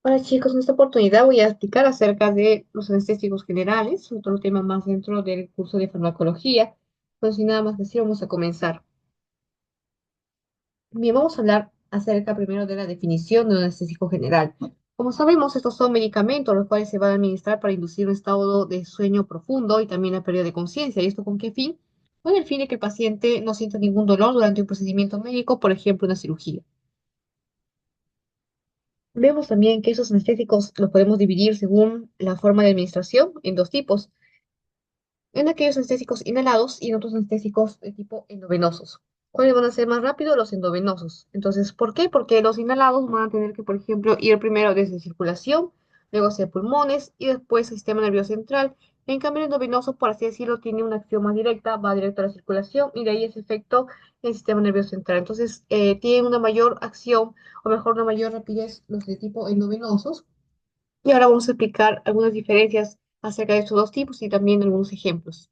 Hola chicos, en esta oportunidad voy a explicar acerca de los anestésicos generales, otro tema más dentro del curso de farmacología. Pues sin nada más decir, vamos a comenzar. Bien, vamos a hablar acerca primero de la definición de un anestésico general. Como sabemos, estos son medicamentos los cuales se van a administrar para inducir un estado de sueño profundo y también la pérdida de conciencia. ¿Y esto con qué fin? Con el fin de que el paciente no sienta ningún dolor durante un procedimiento médico, por ejemplo, una cirugía. Vemos también que esos anestésicos los podemos dividir según la forma de administración en dos tipos, en aquellos anestésicos inhalados y en otros anestésicos de tipo endovenosos. ¿Cuáles van a ser más rápido? Los endovenosos. Entonces, ¿por qué? Porque los inhalados van a tener que, por ejemplo, ir primero desde circulación, luego hacia pulmones y después sistema nervioso central. En cambio, el endovenoso, por así decirlo, tiene una acción más directa, va directo a la circulación y de ahí ese efecto en el sistema nervioso central. Entonces, tienen una mayor acción o mejor una mayor rapidez los de tipo endovenosos. Y ahora vamos a explicar algunas diferencias acerca de estos dos tipos y también algunos ejemplos.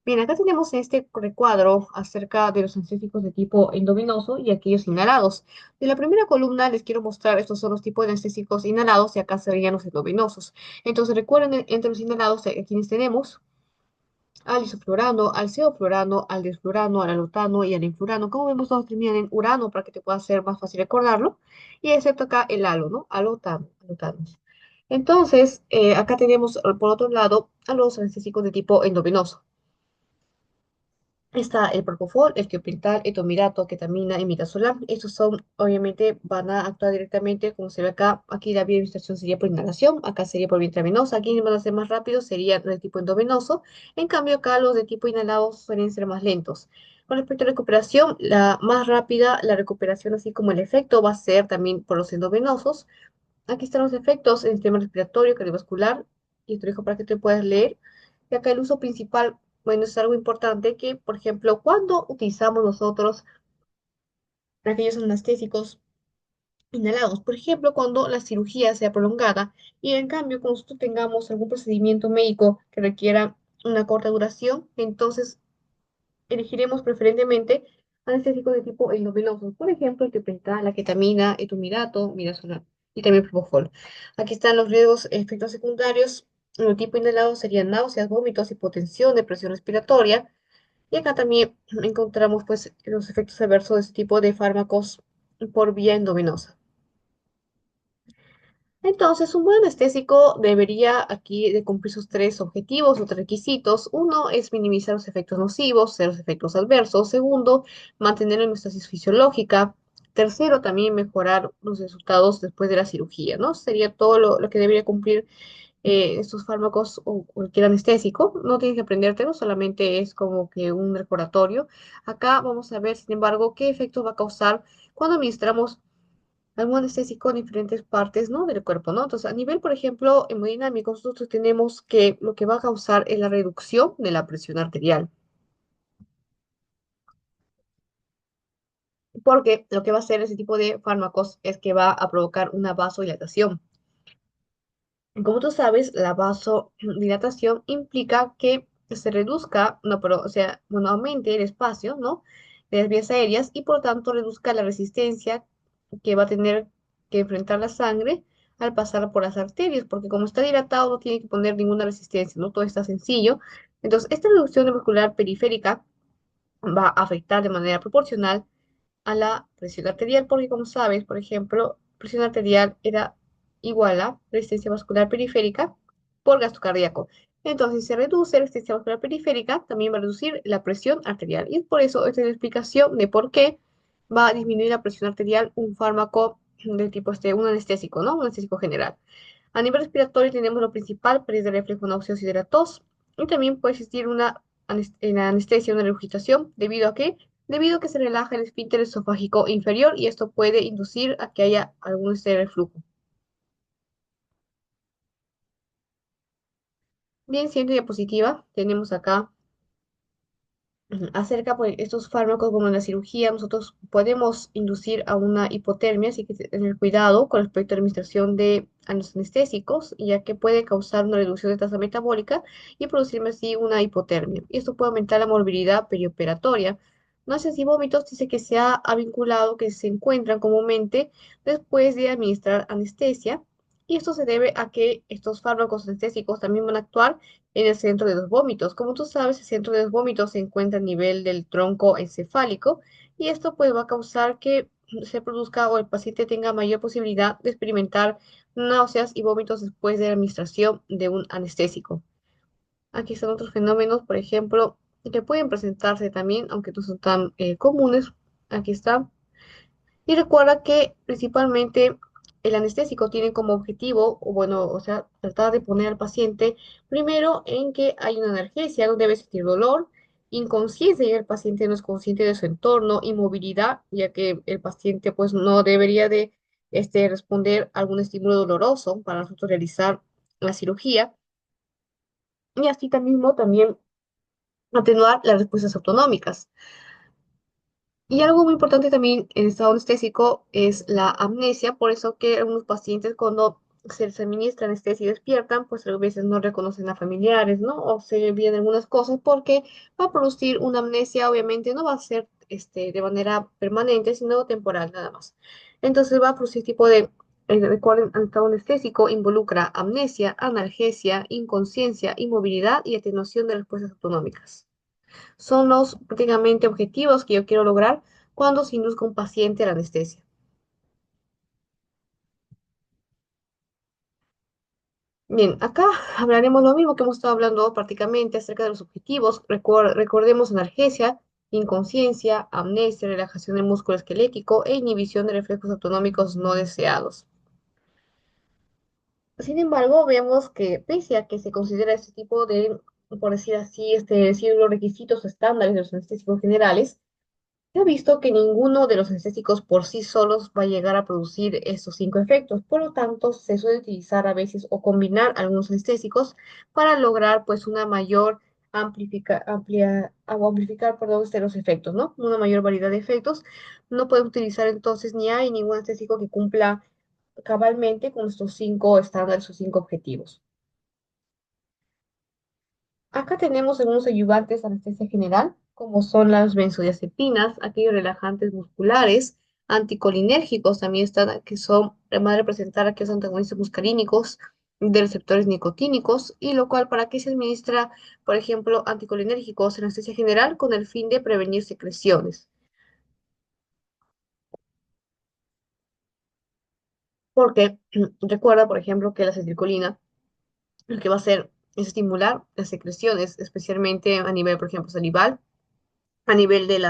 Bien, acá tenemos este recuadro acerca de los anestésicos de tipo endovenoso y aquellos inhalados. De la primera columna les quiero mostrar, estos son los tipos de anestésicos inhalados y acá serían los endovenosos. Entonces recuerden, entre los inhalados, quienes tenemos al isoflurano, al ceoflurano, al desflurano, al alutano y al influrano. Como vemos, todos terminan en urano para que te pueda ser más fácil recordarlo. Y excepto acá el halo, ¿no? Alutano, alutano. Entonces, acá tenemos por otro lado a los anestésicos de tipo endovenoso. Está el propofol, el tiopental, etomirato, ketamina y midazolam. Estos son, obviamente, van a actuar directamente, como se ve acá. Aquí la vía de administración sería por inhalación, acá sería por vía intravenosa. Aquí van a ser más rápidos, serían de tipo endovenoso. En cambio, acá los de tipo inhalado suelen ser más lentos. Con respecto a recuperación, la más rápida, la recuperación, así como el efecto, va a ser también por los endovenosos. Aquí están los efectos en el sistema respiratorio, cardiovascular, y te dejo para que te puedas leer. Y acá el uso principal, bueno, es algo importante que, por ejemplo, cuando utilizamos nosotros aquellos anestésicos inhalados, por ejemplo, cuando la cirugía sea prolongada y en cambio cuando nosotros tengamos algún procedimiento médico que requiera una corta duración, entonces elegiremos preferentemente anestésicos de tipo endovenosos, por ejemplo, el tiopental, la ketamina, etomirato, midazolam y también propofol. Aquí están los riesgos, efectos secundarios. En el tipo inhalado serían náuseas, vómitos, hipotensión, depresión respiratoria. Y acá también encontramos pues los efectos adversos de este tipo de fármacos por vía endovenosa. Entonces, un buen anestésico debería aquí de cumplir sus tres objetivos o tres requisitos. Uno es minimizar los efectos nocivos, cero los efectos adversos. Segundo, mantener la homeostasis fisiológica. Tercero, también mejorar los resultados después de la cirugía, ¿no? Sería todo lo que debería cumplir estos fármacos o cualquier anestésico. No tienes que aprendértelo, solamente es como que un recordatorio. Acá vamos a ver, sin embargo, qué efectos va a causar cuando administramos algún anestésico en diferentes partes, ¿no? Del cuerpo, ¿no? Entonces, a nivel, por ejemplo, hemodinámico, nosotros tenemos que lo que va a causar es la reducción de la presión arterial, porque lo que va a hacer ese tipo de fármacos es que va a provocar una vasodilatación. Y como tú sabes, la vasodilatación implica que se reduzca, no, pero, o sea, bueno, aumente el espacio, ¿no? De las vías aéreas y por tanto reduzca la resistencia que va a tener que enfrentar la sangre al pasar por las arterias, porque como está dilatado no tiene que poner ninguna resistencia, ¿no? Todo está sencillo. Entonces, esta reducción muscular periférica va a afectar de manera proporcional a la presión arterial, porque como sabes, por ejemplo, presión arterial era igual a resistencia vascular periférica por gasto cardíaco. Entonces, si se reduce la resistencia vascular periférica, también va a reducir la presión arterial. Y por eso esta es la explicación de por qué va a disminuir la presión arterial un fármaco de tipo un anestésico, ¿no? Un anestésico general. A nivel respiratorio tenemos lo principal, pérdida de reflejo nauseoso y de la tos. Y también puede existir en la anestesia, una regurgitación, ¿debido a qué? Debido a que se relaja el esfínter esofágico inferior y esto puede inducir a que haya algún reflujo. Bien, siguiente diapositiva, tenemos acá acerca pues, estos fármacos como en la cirugía, nosotros podemos inducir a una hipotermia, así que tener cuidado con respecto a la administración de los anestésicos, ya que puede causar una reducción de tasa metabólica y producirme así una hipotermia. Y esto puede aumentar la morbilidad perioperatoria. Náuseas y vómitos dice que se ha vinculado que se encuentran comúnmente después de administrar anestesia Y esto se debe a que estos fármacos anestésicos también van a actuar en el centro de los vómitos. Como tú sabes, el centro de los vómitos se encuentra a nivel del tronco encefálico y esto pues va a causar que se produzca o el paciente tenga mayor posibilidad de experimentar náuseas y vómitos después de la administración de un anestésico. Aquí están otros fenómenos, por ejemplo, que pueden presentarse también, aunque no son tan comunes. Aquí está. Y recuerda que principalmente el anestésico tiene como objetivo, o bueno, o sea, tratar de poner al paciente primero en que hay una analgesia, no debe sentir dolor, inconsciencia, ya el paciente no es consciente de su entorno, inmovilidad, ya que el paciente pues no debería de responder a algún estímulo doloroso para nosotros realizar la cirugía, y así también atenuar las respuestas autonómicas. Y algo muy importante también en el estado anestésico es la amnesia, por eso que algunos pacientes cuando se les administra anestesia y despiertan, pues a veces no reconocen a familiares, ¿no? O se olvidan algunas cosas porque va a producir una amnesia, obviamente no va a ser de manera permanente, sino temporal nada más. Entonces va a producir tipo de, recuerden, el estado anestésico involucra amnesia, analgesia, inconsciencia, inmovilidad y atenuación de respuestas autonómicas. Son los prácticamente objetivos que yo quiero lograr cuando se induzca un paciente a la anestesia. Bien, acá hablaremos lo mismo que hemos estado hablando prácticamente acerca de los objetivos. Recordemos analgesia, inconsciencia, amnesia, relajación del músculo esquelético e inhibición de reflejos autonómicos no deseados. Sin embargo, vemos que pese a que se considera este tipo de, por decir así, decir los requisitos estándares de los anestésicos generales, se ha visto que ninguno de los anestéticos por sí solos va a llegar a producir estos cinco efectos. Por lo tanto, se suele utilizar a veces o combinar algunos anestésicos para lograr pues una mayor amplificar, perdón, los efectos, ¿no? Una mayor variedad de efectos. No podemos utilizar entonces ni hay ningún anestésico que cumpla cabalmente con estos cinco estándares o cinco objetivos. Acá tenemos algunos ayudantes de anestesia general, como son las benzodiazepinas, aquellos relajantes musculares, anticolinérgicos también están, que son, van a representar aquellos antagonistas muscarínicos de receptores nicotínicos, y lo cual, ¿para qué se administra, por ejemplo, anticolinérgicos en anestesia general? Con el fin de prevenir secreciones. Porque recuerda, por ejemplo, que la acetilcolina lo que va a hacer es estimular las secreciones, especialmente a nivel, por ejemplo, salival a nivel del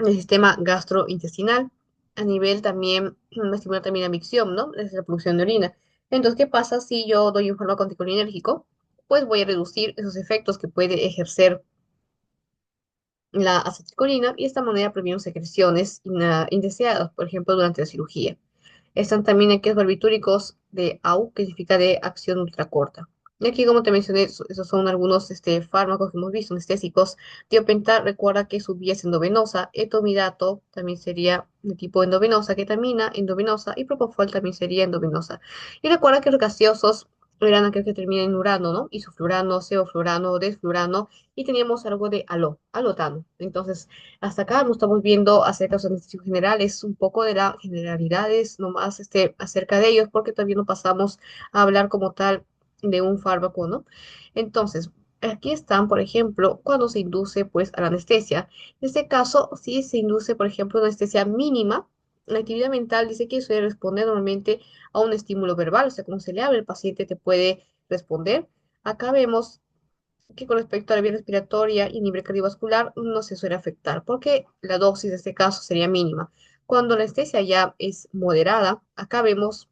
sistema gastrointestinal, a nivel también, estimular también la micción, ¿no? Es la producción de orina. Entonces, ¿qué pasa si yo doy un fármaco anticolinérgico? Pues voy a reducir esos efectos que puede ejercer la acetilcolina y de esta manera previene secreciones indeseadas, por ejemplo, durante la cirugía. Están también aquellos barbitúricos de AU, que significa de acción ultracorta. Y aquí, como te mencioné, esos son algunos fármacos que hemos visto, anestésicos. Tiopental, recuerda que su vía es endovenosa. Etomidato también sería de tipo endovenosa. Ketamina, endovenosa. Y propofol también sería endovenosa. Y recuerda que los gaseosos eran aquellos que terminan en urano, ¿no? Isoflurano, ceoflurano, desflurano. Y teníamos algo de alotano. Entonces, hasta acá no estamos viendo acerca de los anestésicos generales, un poco de las generalidades nomás acerca de ellos, porque todavía no pasamos a hablar como tal de un fármaco, ¿no? Entonces, aquí están, por ejemplo, cuando se induce pues a la anestesia. En este caso, si se induce, por ejemplo, una anestesia mínima, la actividad mental dice que suele responder normalmente a un estímulo verbal, o sea, como se le habla, el paciente te puede responder. Acá vemos que con respecto a la vía respiratoria y nivel cardiovascular no se suele afectar, porque la dosis de este caso sería mínima. Cuando la anestesia ya es moderada, acá vemos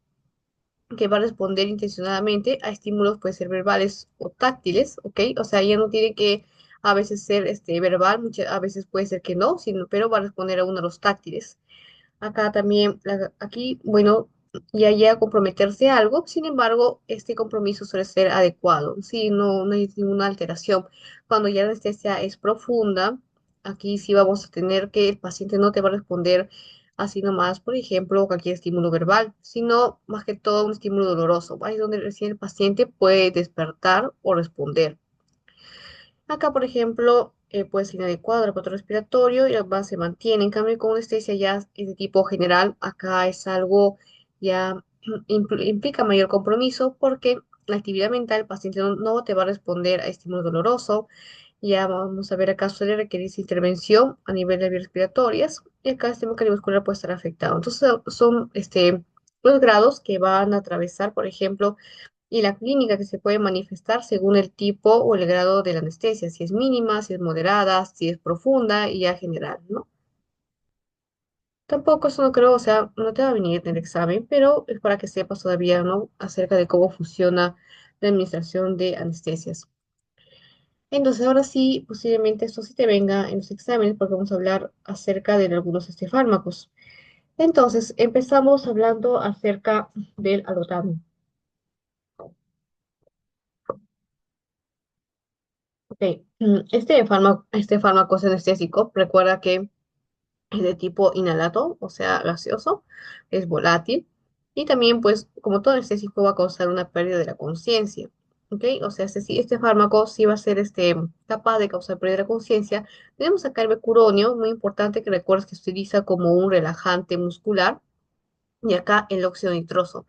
que va a responder intencionadamente a estímulos, puede ser verbales o táctiles, ¿ok? O sea, ya no tiene que a veces ser verbal, a veces puede ser que no, pero va a responder a uno de los táctiles. Acá también, aquí, bueno, ya llega a comprometerse a algo, sin embargo, este compromiso suele ser adecuado, si no, no hay ninguna alteración. Cuando ya la anestesia es profunda, aquí sí vamos a tener que el paciente no te va a responder así nomás, por ejemplo, cualquier estímulo verbal, sino más que todo un estímulo doloroso. Ahí es donde recién el paciente puede despertar o responder. Acá, por ejemplo, puede ser inadecuado el aparato respiratorio y además se mantiene. En cambio, con anestesia ya es de tipo general, acá es algo ya implica mayor compromiso porque la actividad mental, el paciente no te va a responder a estímulo doloroso. Ya vamos a ver acá suele requerirse intervención a nivel de vías respiratorias y acá el sistema cardiovascular puede estar afectado. Entonces son los grados que van a atravesar, por ejemplo, y la clínica que se puede manifestar según el tipo o el grado de la anestesia, si es mínima, si es moderada, si es profunda y ya general, ¿no? Tampoco eso no creo, o sea, no te va a venir en el examen, pero es para que sepas todavía, ¿no? Acerca de cómo funciona la administración de anestesias. Entonces, ahora sí, posiblemente esto sí te venga en los exámenes, porque vamos a hablar acerca de algunos fármacos. Entonces, empezamos hablando acerca del alotano. Ok, este fármaco es anestésico. Recuerda que es de tipo inhalato, o sea, gaseoso, es volátil y también, pues, como todo anestésico, va a causar una pérdida de la conciencia. ¿Ok? O sea, este fármaco sí va a ser capaz de causar pérdida de la conciencia. Tenemos acá el becuronio, muy importante que recuerdes que se utiliza como un relajante muscular. Y acá el óxido nitroso.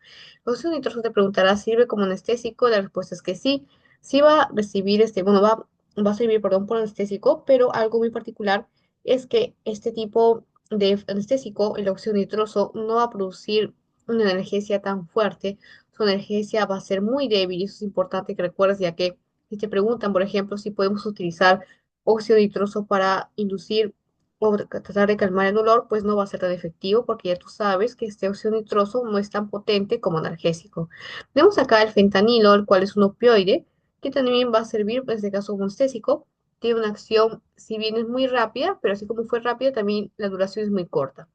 El óxido nitroso te preguntará, ¿sirve como anestésico? La respuesta es que sí. Sí va a recibir bueno, va a servir, perdón, por anestésico, pero algo muy particular es que este tipo de anestésico, el óxido nitroso, no va a producir una analgesia tan fuerte. Su analgesia va a ser muy débil y eso es importante que recuerdes, ya que si te preguntan, por ejemplo, si podemos utilizar óxido nitroso para inducir o tratar de calmar el dolor, pues no va a ser tan efectivo porque ya tú sabes que este óxido nitroso no es tan potente como analgésico. Tenemos acá el fentanilo, el cual es un opioide, que también va a servir, en este caso, como anestésico. Tiene una acción, si bien es muy rápida, pero así como fue rápida, también la duración es muy corta.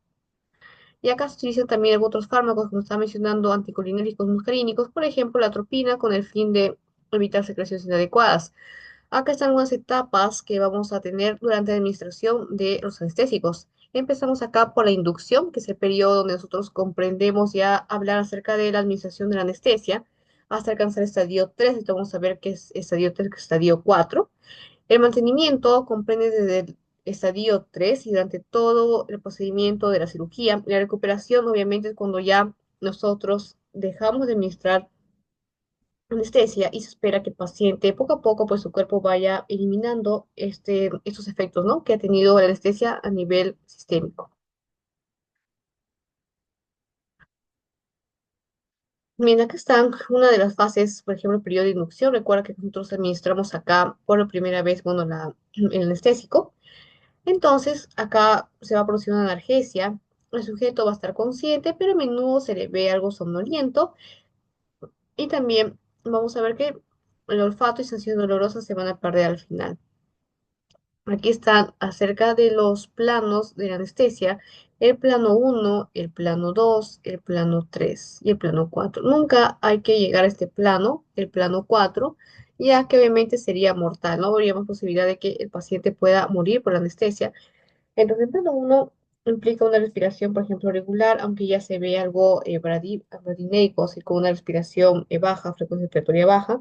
Y acá se utilizan también otros fármacos, como estaba mencionando, anticolinérgicos muscarínicos, por ejemplo, la atropina, con el fin de evitar secreciones inadecuadas. Acá están algunas etapas que vamos a tener durante la administración de los anestésicos. Empezamos acá por la inducción, que es el periodo donde nosotros comprendemos ya hablar acerca de la administración de la anestesia, hasta alcanzar el estadio 3. Entonces vamos a ver qué es estadio 3, que es estadio 4. El mantenimiento comprende desde el estadio 3 y durante todo el procedimiento de la cirugía. La recuperación, obviamente, es cuando ya nosotros dejamos de administrar anestesia y se espera que el paciente poco a poco pues su cuerpo vaya eliminando estos efectos, ¿no? Que ha tenido la anestesia a nivel sistémico. Bien, acá están una de las fases, por ejemplo, el periodo de inducción. Recuerda que nosotros administramos acá por la primera vez, bueno, el anestésico. Entonces, acá se va a producir una analgesia. El sujeto va a estar consciente, pero a menudo se le ve algo somnoliento. Y también vamos a ver que el olfato y sensaciones dolorosas se van a perder al final. Aquí están acerca de los planos de la anestesia, el plano uno, el plano 2, el plano 3 y el plano 4. Nunca hay que llegar a este plano, el plano 4, ya que obviamente sería mortal, no habría más posibilidad de que el paciente pueda morir por la anestesia. Entonces, el plano uno implica una respiración, por ejemplo, regular, aunque ya se ve algo bradideico, así como una respiración baja, frecuencia respiratoria baja.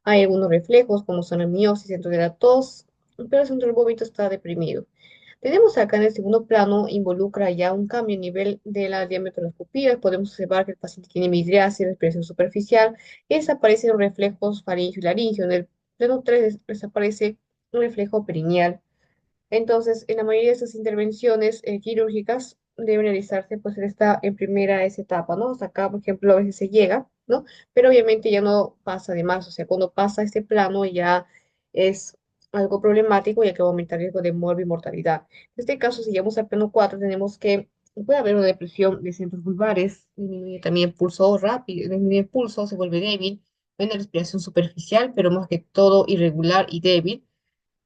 Hay algunos reflejos, como son la miosis dentro de la tos, pero el centro del vómito está deprimido. Tenemos acá en el segundo plano, involucra ya un cambio a nivel de la diámetro de las pupilas. Podemos observar que el paciente tiene midriasis, respiración superficial, y desaparecen los reflejos faríngeo y laríngeo. En el plano 3 desaparece un reflejo perineal. Entonces, en la mayoría de estas intervenciones quirúrgicas deben realizarse pues en primera esa etapa, ¿no? Hasta acá, por ejemplo, a veces se llega, ¿no? Pero obviamente ya no pasa de más, o sea, cuando pasa este plano ya es algo problemático ya que va a aumentar el riesgo de muerte y mortalidad. En este caso, si llegamos al plano 4 tenemos que puede haber una depresión de centros vulvares, disminuye también el pulso rápido, disminuye el pulso, se vuelve débil, hay una respiración superficial, pero más que todo irregular y débil.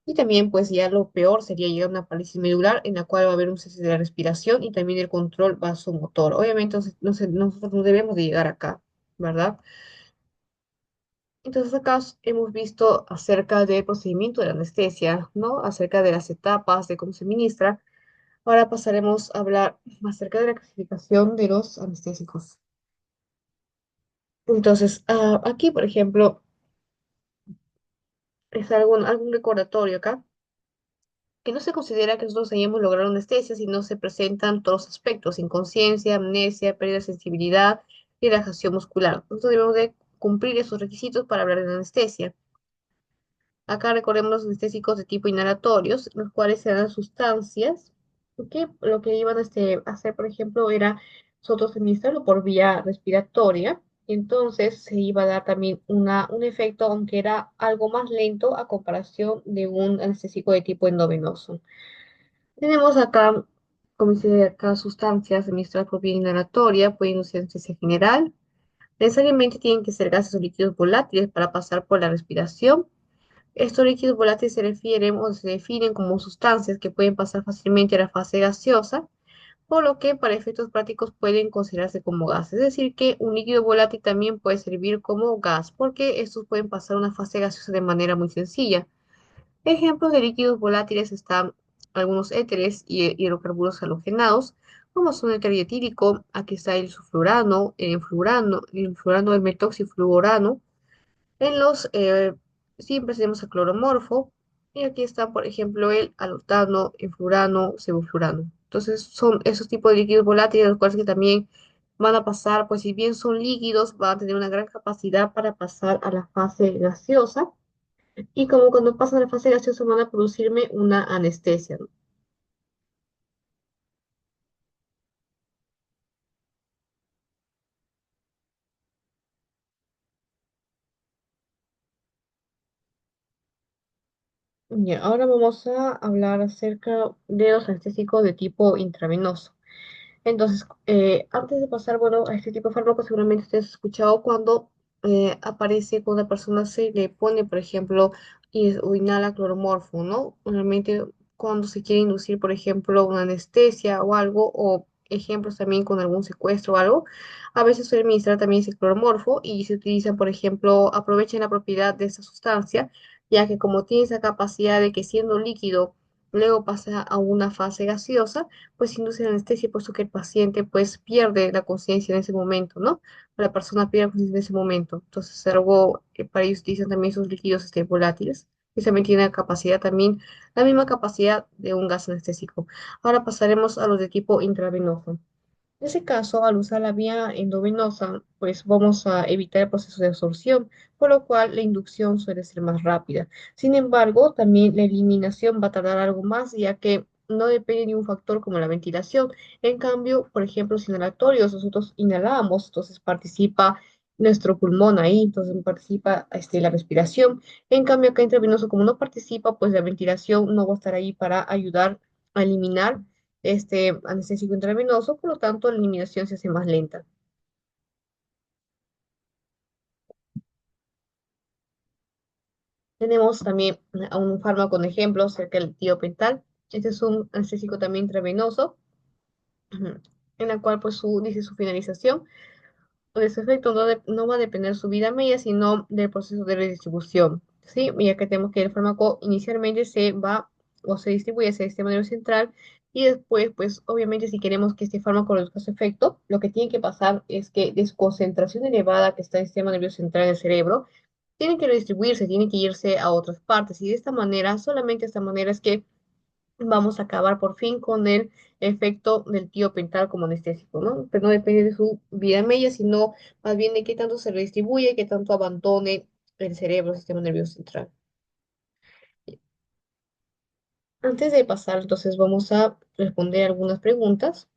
Y también, pues ya lo peor sería llegar a una parálisis medular en la cual va a haber un cese de la respiración y también el control vasomotor. Obviamente, nosotros no debemos de llegar acá, ¿verdad? Entonces, acá hemos visto acerca del procedimiento de la anestesia, ¿no? Acerca de las etapas, de cómo se ministra. Ahora pasaremos a hablar acerca de la clasificación de los anestésicos. Entonces, aquí, por ejemplo, es algún recordatorio acá que no se considera que nosotros hayamos logrado anestesia si no se presentan todos los aspectos, inconsciencia, amnesia, pérdida de sensibilidad, y relajación muscular. Nosotros debemos de cumplir esos requisitos para hablar de anestesia. Acá recordemos los anestésicos de tipo inhalatorios, los cuales se dan sustancias que lo que iban a hacer, por ejemplo, era nosotros administrarlo por vía respiratoria. Entonces se iba a dar también un efecto, aunque era algo más lento a comparación de un anestésico de tipo endovenoso. Tenemos acá, como dice acá, sustancias administradas por vía inhalatoria, pueden ser anestesia general. Necesariamente tienen que ser gases o líquidos volátiles para pasar por la respiración. Estos líquidos volátiles se refieren o se definen como sustancias que pueden pasar fácilmente a la fase gaseosa, por lo que para efectos prácticos pueden considerarse como gas. Es decir, que un líquido volátil también puede servir como gas, porque estos pueden pasar a una fase gaseosa de manera muy sencilla. Ejemplos de líquidos volátiles están algunos éteres y hidrocarburos halogenados, como son el éter dietílico, aquí está el sulfurano, el fluorano del metoxifluorano, en los siempre tenemos el cloromorfo y aquí está, por ejemplo, el alotano, el fluorano, sevoflurano. Entonces son esos tipos de líquidos volátiles, los cuales que también van a pasar, pues si bien son líquidos, van a tener una gran capacidad para pasar a la fase gaseosa y como cuando pasan a la fase gaseosa van a producirme una anestesia, ¿no? Ya, ahora vamos a hablar acerca de los anestésicos de tipo intravenoso. Entonces, antes de pasar, bueno, a este tipo de fármacos, seguramente ustedes han escuchado cuando aparece, cuando una persona se le pone, por ejemplo, o inhala cloromorfo, ¿no? Realmente cuando se quiere inducir, por ejemplo, una anestesia o algo, o ejemplos también con algún secuestro o algo, a veces suele administrar también ese cloromorfo y se utiliza, por ejemplo, aprovechan la propiedad de esta sustancia, ya que como tiene esa capacidad de que siendo líquido, luego pasa a una fase gaseosa, pues induce la anestesia, puesto que el paciente pues pierde la conciencia en ese momento, ¿no? La persona pierde la conciencia en ese momento. Entonces, algo que para ellos utilizan también esos líquidos volátiles, que también tienen la capacidad también, la misma capacidad de un gas anestésico. Ahora pasaremos a los de tipo intravenoso. En ese caso, al usar la vía endovenosa, pues vamos a evitar el proceso de absorción, por lo cual la inducción suele ser más rápida. Sin embargo, también la eliminación va a tardar algo más, ya que no depende de un factor como la ventilación. En cambio, por ejemplo, los inhalatorios, nosotros inhalamos, entonces participa nuestro pulmón ahí, entonces participa la respiración. En cambio, acá intravenoso, como no participa, pues la ventilación no va a estar ahí para ayudar a eliminar este anestésico intravenoso, por lo tanto la eliminación se hace más lenta. Tenemos también a un fármaco con ejemplo cerca del tiopental. Este es un anestésico también intravenoso, en la cual pues dice su finalización o de su efecto no va a depender su vida media, sino del proceso de redistribución, ¿sí? Ya que tenemos que el fármaco inicialmente se va o se distribuye hacia el sistema nervioso central y después, pues obviamente si queremos que este fármaco reduzca su efecto, lo que tiene que pasar es que de su concentración elevada que está en el sistema nervioso central en el cerebro, tiene que redistribuirse, tiene que irse a otras partes y de esta manera, solamente de esta manera es que vamos a acabar por fin con el efecto del tío pental como anestésico, ¿no? Pero no depende de su vida media, sino más bien de qué tanto se redistribuye, qué tanto abandone el cerebro, el sistema nervioso central. Antes de pasar, entonces vamos a responder algunas preguntas.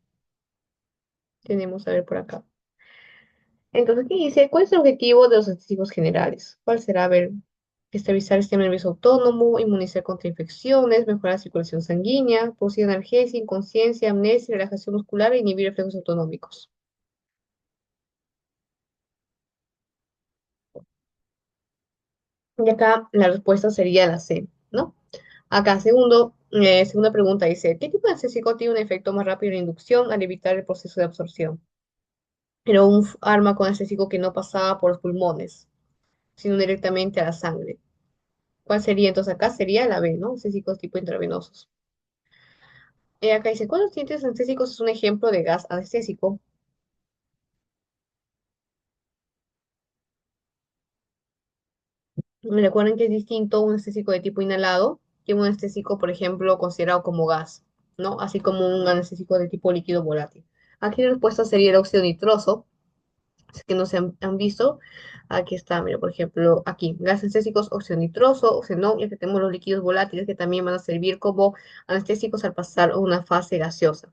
Tenemos, a ver por acá. Entonces, ¿qué dice? ¿Cuál es el objetivo de los anestésicos generales? ¿Cuál será? A ver, estabilizar el sistema nervioso autónomo, inmunizar contra infecciones, mejorar la circulación sanguínea, producir analgesia, inconsciencia, amnesia, relajación muscular e inhibir reflejos autonómicos. Y acá la respuesta sería la C, ¿no? Acá, segunda pregunta dice, ¿qué tipo de anestésico tiene un efecto más rápido en inducción al evitar el proceso de absorción? Era un fármaco anestésico que no pasaba por los pulmones, sino directamente a la sangre. ¿Cuál sería? Entonces acá sería la B, ¿no? Anestésicos tipo intravenosos. Acá dice, ¿cuál de los siguientes anestésicos es un ejemplo de gas anestésico? Me recuerden que es distinto un anestésico de tipo inhalado que un anestésico, por ejemplo, considerado como gas, ¿no? Así como un anestésico de tipo líquido volátil. Aquí la respuesta sería el óxido nitroso, es que no se han visto. Aquí está, mira, por ejemplo, aquí, gases anestésicos, óxido nitroso, xenón, y aquí tenemos los líquidos volátiles que también van a servir como anestésicos al pasar a una fase gaseosa.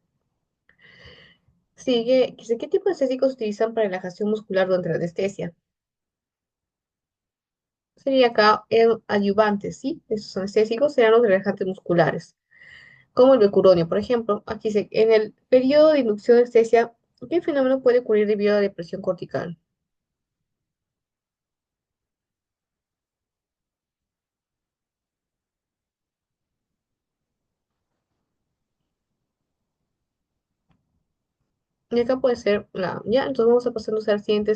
Sigue, dice, ¿qué tipo de anestésicos se utilizan para relajación muscular durante la anestesia? Sería acá el adyuvante, ¿sí? Esos anestésicos serán los relajantes musculares, como el becuronio, por ejemplo. Aquí dice, en el periodo de inducción de anestesia, ¿qué fenómeno puede ocurrir debido a la depresión cortical? Y acá puede ser la, ya, entonces vamos a pasarnos al siguiente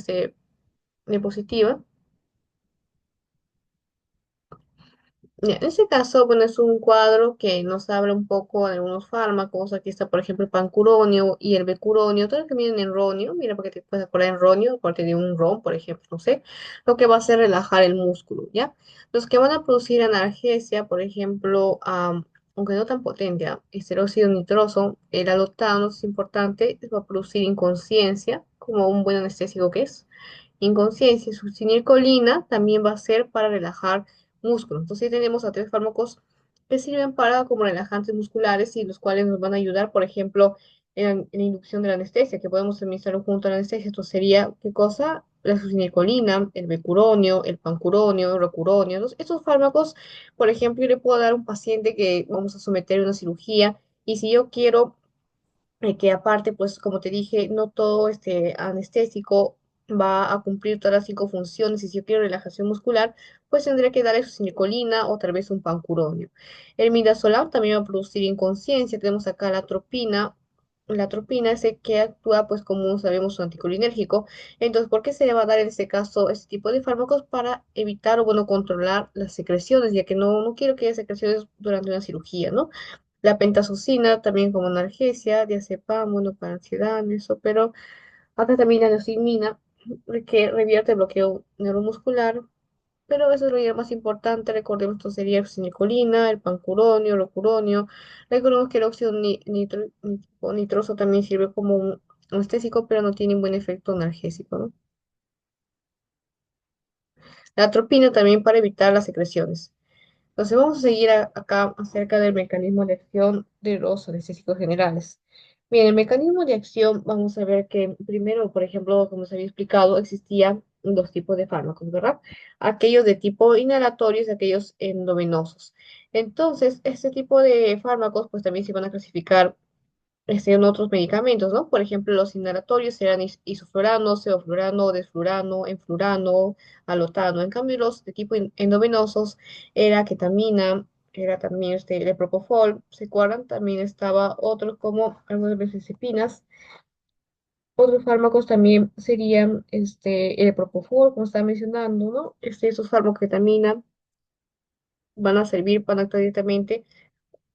diapositiva. Ya, en este caso, bueno, es un cuadro que nos habla un poco de algunos fármacos. Aquí está, por ejemplo, el pancuronio y el becuronio, todos los que vienen en ronio, mira, porque te puedes acordar en ronio, aparte de un ron, por ejemplo, no sé, lo que va a hacer relajar el músculo, ¿ya? Los que van a producir analgesia, por ejemplo, aunque no tan potente, el óxido nitroso, el alotano es importante, va a producir inconsciencia, como un buen anestésico que es inconsciencia. Su cinilcolina también va a ser para relajar músculos. Entonces, tenemos a tres fármacos que sirven para como relajantes musculares y los cuales nos van a ayudar, por ejemplo, en la inducción de la anestesia, que podemos administrar junto a la anestesia. Esto sería, ¿qué cosa? La succinilcolina, el becuronio, el pancuronio, el rocuronio. Entonces, estos fármacos, por ejemplo, yo le puedo dar a un paciente que vamos a someter a una cirugía y si yo quiero que aparte, pues como te dije, no todo este anestésico va a cumplir todas las cinco funciones y si yo quiero relajación muscular, pues tendré que darle su silicolina o tal vez un pancuronio. El midazolam también va a producir inconsciencia. Tenemos acá la atropina. La atropina es el que actúa, pues como sabemos, un anticolinérgico. Entonces, ¿por qué se le va a dar en este caso este tipo de fármacos? Para evitar o, bueno, controlar las secreciones, ya que no quiero que haya secreciones durante una cirugía, ¿no? La pentazocina también como analgesia, diazepam, bueno, para ansiedad, eso, pero acá también la neostigmina, que revierte el bloqueo neuromuscular, pero eso es lo ya más importante, recordemos, esto sería fenilcolina, el pancuronio, el rocuronio, recordemos que el óxido nitroso también sirve como un anestésico, pero no tiene un buen efecto analgésico, ¿no? La atropina también para evitar las secreciones. Entonces vamos a seguir acá acerca del mecanismo de acción de los anestésicos generales. Bien, el mecanismo de acción, vamos a ver que primero, por ejemplo, como se había explicado, existían dos tipos de fármacos, ¿verdad? Aquellos de tipo inhalatorios y aquellos endovenosos. Entonces, este tipo de fármacos, pues también se van a clasificar en otros medicamentos, ¿no? Por ejemplo, los inhalatorios serán isoflurano, sevoflurano, desflurano, enflurano, alotano. En cambio, los de tipo endovenosos era ketamina, era también el propofol. ¿Se acuerdan? También estaba otros como algunas benzodiazepinas. Otros fármacos también serían el propofol, como estaba mencionando, ¿no? Esos fármacos ketamina van a servir, van a actuar directamente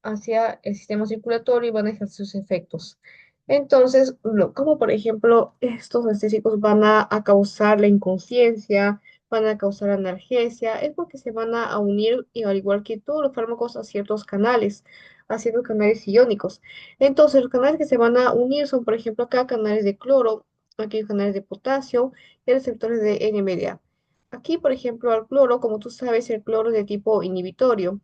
hacia el sistema circulatorio y van a ejercer sus efectos. Entonces, como por ejemplo, estos anestésicos van a causar la inconsciencia, van a causar analgesia, es porque se van a unir, y al igual que todos los fármacos, a ciertos canales iónicos. Entonces, los canales que se van a unir son, por ejemplo, acá canales de cloro, aquí canales de potasio y receptores de NMDA. Aquí, por ejemplo, al cloro, como tú sabes, el cloro es de tipo inhibitorio.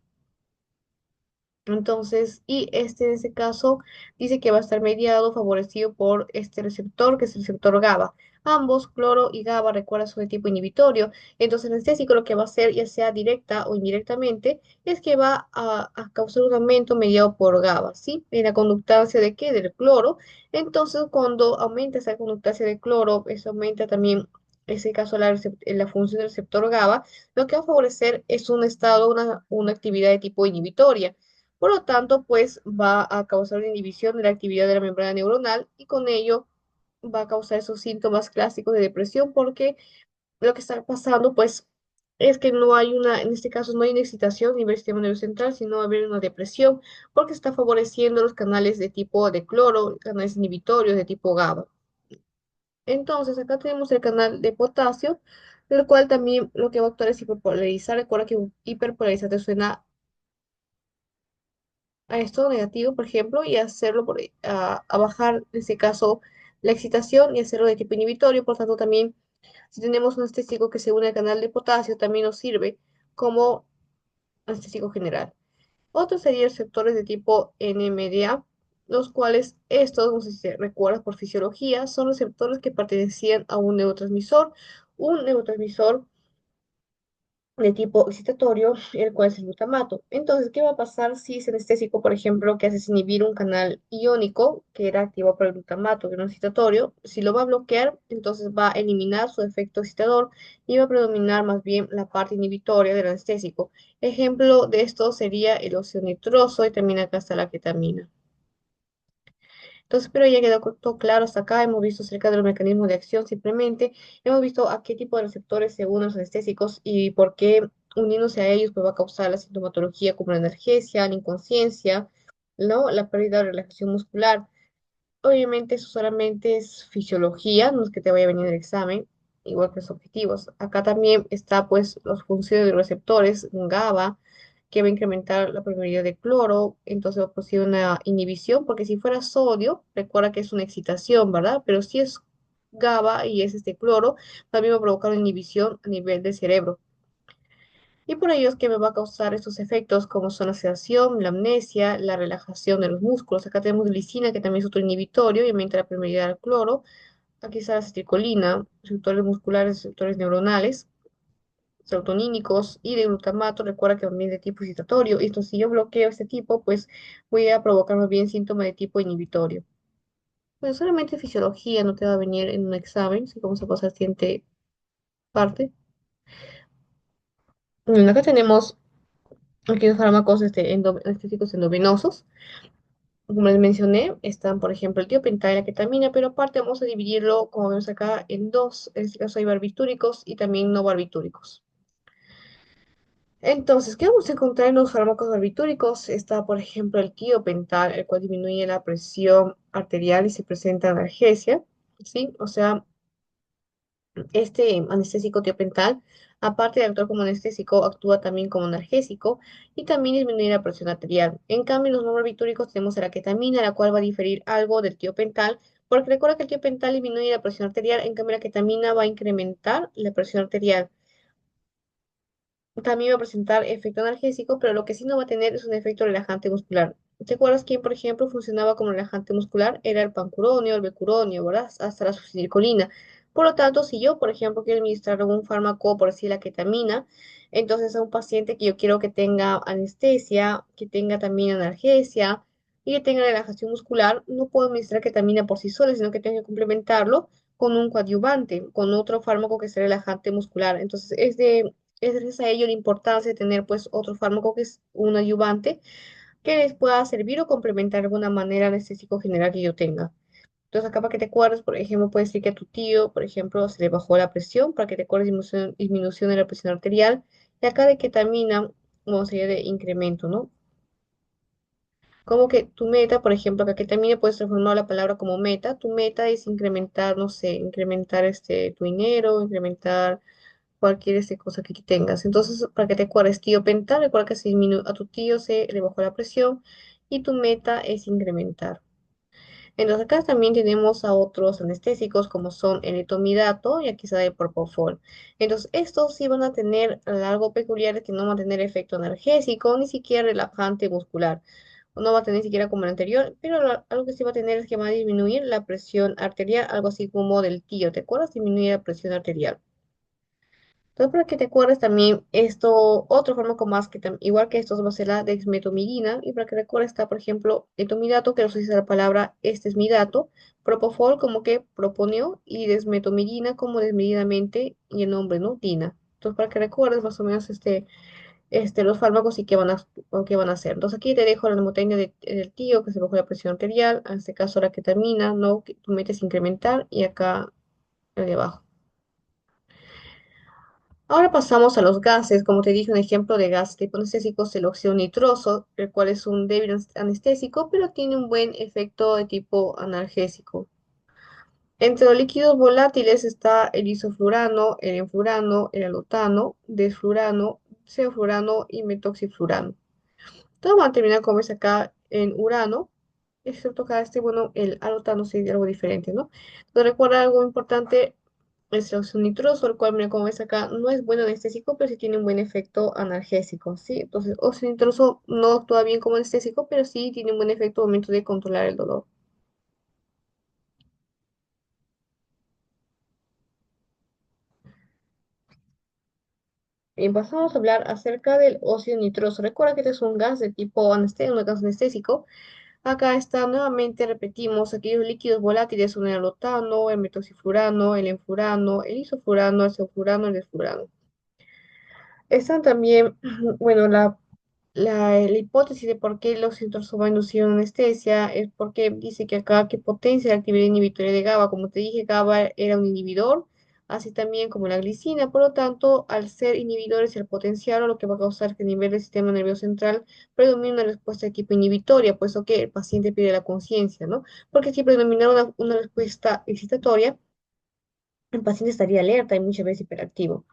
Entonces, en ese caso, dice que va a estar mediado, favorecido por este receptor, que es el receptor GABA. Ambos, cloro y GABA, recuerda, son de tipo inhibitorio. Entonces, el anestésico lo que va a hacer, ya sea directa o indirectamente, es que va a causar un aumento mediado por GABA, ¿sí? En la conductancia de qué? Del cloro. Entonces, cuando aumenta esa conductancia de cloro, eso aumenta también, en ese caso, la función del receptor GABA, lo que va a favorecer es un estado, una actividad de tipo inhibitoria. Por lo tanto, pues va a causar una inhibición de la actividad de la membrana neuronal y con ello va a causar esos síntomas clásicos de depresión porque lo que está pasando, pues, es que no hay en este caso no hay una excitación a nivel sistema nervioso central, sino va a haber una depresión porque está favoreciendo los canales de tipo de cloro, canales inhibitorios de tipo GABA. Entonces, acá tenemos el canal de potasio, el cual también lo que va a actuar es hiperpolarizar. Recuerda que un hiperpolarizante suena a esto negativo, por ejemplo, y hacerlo a bajar, en ese caso, la excitación y hacerlo de tipo inhibitorio. Por tanto, también si tenemos un anestésico que se une al canal de potasio, también nos sirve como anestésico general. Otros serían receptores de tipo NMDA, los cuales estos, no sé si se recuerdas por fisiología, son receptores que pertenecían a un neurotransmisor de tipo excitatorio, el cual es el glutamato. Entonces, ¿qué va a pasar si ese anestésico, por ejemplo, que hace inhibir un canal iónico que era activado por el glutamato, que era un excitatorio, si lo va a bloquear, entonces va a eliminar su efecto excitador y va a predominar más bien la parte inhibitoria del anestésico. Ejemplo de esto sería el óxido nitroso y también acá está la ketamina. Entonces, pero ya quedó todo claro hasta acá. Hemos visto acerca de los mecanismos de acción simplemente. Hemos visto a qué tipo de receptores se unen los anestésicos y por qué uniéndose a ellos pues, va a causar la sintomatología como la analgesia, la inconsciencia, ¿no? La pérdida de relajación muscular. Obviamente eso solamente es fisiología, no es que te vaya a venir el examen, igual que los objetivos. Acá también está pues las funciones de los receptores, un GABA, que va a incrementar la permeabilidad de cloro, entonces va a producir una inhibición, porque si fuera sodio, recuerda que es una excitación, ¿verdad? Pero si es GABA y es este cloro, también va a provocar una inhibición a nivel del cerebro. Y por ello es que me va a causar estos efectos como son la sedación, la amnesia, la relajación de los músculos. Acá tenemos glicina, que también es otro inhibitorio, y aumenta la permeabilidad al cloro. Aquí está la acetilcolina, receptores musculares, receptores neuronales, serotonínicos y de glutamato. Recuerda que también es de tipo excitatorio. Y entonces, si yo bloqueo este tipo, pues voy a provocar más bien síntomas de tipo inhibitorio. Pues solamente fisiología no te va a venir en un examen, si vamos a pasar a la siguiente parte. Bueno, acá tenemos aquí los fármacos anestésicos endovenosos. Como les mencioné, están, por ejemplo, el tiopental y la ketamina, pero aparte vamos a dividirlo, como vemos acá, en dos. En este caso hay barbitúricos y también no barbitúricos. Entonces, ¿qué vamos a encontrar en los fármacos barbitúricos? Está, por ejemplo, el tiopental, el cual disminuye la presión arterial y se presenta analgesia, ¿sí? O sea, este anestésico tiopental, aparte de actuar como anestésico, actúa también como analgésico y también disminuye la presión arterial. En cambio, en los no barbitúricos tenemos a la ketamina, la cual va a diferir algo del tiopental, porque recuerda que el tiopental disminuye la presión arterial, en cambio la ketamina va a incrementar la presión arterial. También va a presentar efecto analgésico, pero lo que sí no va a tener es un efecto relajante muscular. ¿Te acuerdas quién, por ejemplo, funcionaba como relajante muscular? Era el pancuronio, el becuronio, ¿verdad? Hasta la succinilcolina. Por lo tanto, si yo, por ejemplo, quiero administrar algún fármaco, por decir la ketamina, entonces a un paciente que yo quiero que tenga anestesia, que tenga también analgesia y que tenga relajación muscular, no puedo administrar ketamina por sí sola, sino que tengo que complementarlo con un coadyuvante, con otro fármaco que sea relajante muscular. Entonces, es gracias a ello la importancia de tener pues otro fármaco que es un adyuvante que les pueda servir o complementar de alguna manera el anestésico general que yo tenga. Entonces acá para que te acuerdes, por ejemplo, puedes decir que a tu tío, por ejemplo, se le bajó la presión, para que te acuerdes disminución de la presión arterial, y acá de ketamina, vamos a ir de incremento, ¿no? Como que tu meta, por ejemplo, acá ketamina puedes transformar la palabra como meta, tu meta es incrementar, no sé, incrementar tu dinero, incrementar cualquier cosa que tú tengas. Entonces, para que te acuerdes, tío pental, recuerda que a tu tío se le bajó la presión y tu meta es incrementar. Entonces, acá también tenemos a otros anestésicos como son el etomidato y aquí está el propofol. Entonces, estos sí van a tener algo peculiar que no van a tener efecto analgésico ni siquiera relajante muscular. No va a tener ni siquiera como el anterior, pero algo que sí va a tener es que va a disminuir la presión arterial, algo así como del tío, ¿te acuerdas? Disminuir la presión arterial. Entonces, para que te acuerdes también, otro fármaco más que igual que estos va a ser la dexmedetomidina, y para que recuerdes está, por ejemplo, etomidato, que nos dice la palabra, este es mi dato, propofol como que proponió, y desmetomidina como desmedidamente, y el nombre, ¿no? Dina. Entonces, para que recuerdes más o menos los fármacos y qué van a hacer. Entonces, aquí te dejo la mnemotecnia del tío, que se bajó la presión arterial, en este caso la ketamina, ¿no? Que tú metes incrementar, y acá el de abajo. Ahora pasamos a los gases. Como te dije, un ejemplo de gas tipo anestésico es el óxido nitroso, el cual es un débil anestésico, pero tiene un buen efecto de tipo analgésico. Entre los líquidos volátiles está el isoflurano, el enflurano, el alotano, desflurano, ceoflurano y metoxiflurano. Todos van a terminar como es acá en urano. excepto cada bueno, el alotano sería algo diferente, ¿no? Entonces recuerda algo importante, es el óxido nitroso, el cual, mira, como ves acá, no es bueno anestésico, pero sí tiene un buen efecto analgésico, ¿sí? Entonces, óxido nitroso no actúa bien como anestésico, pero sí tiene un buen efecto al momento de controlar el dolor. Bien, pasamos a hablar acerca del óxido nitroso. Recuerda que este es un gas de tipo anestésico, un gas anestésico. Acá está, nuevamente repetimos, aquellos líquidos volátiles son el alotano, el metoxiflurano, el enfurano, el isoflurano, el sulfurano, el desflurano. Están también, bueno, la hipótesis de por qué los citrusos va a inducir una anestesia es porque dice que acá que potencia la actividad inhibitoria de GABA. Como te dije, GABA era un inhibidor, así también como la glicina. Por lo tanto, al ser inhibidores y al potenciarlo, lo que va a causar que a nivel del sistema nervioso central predomine una respuesta de tipo inhibitoria, puesto que el paciente pierde la conciencia, ¿no? Porque si predominara una respuesta excitatoria, el paciente estaría alerta y muchas veces hiperactivo.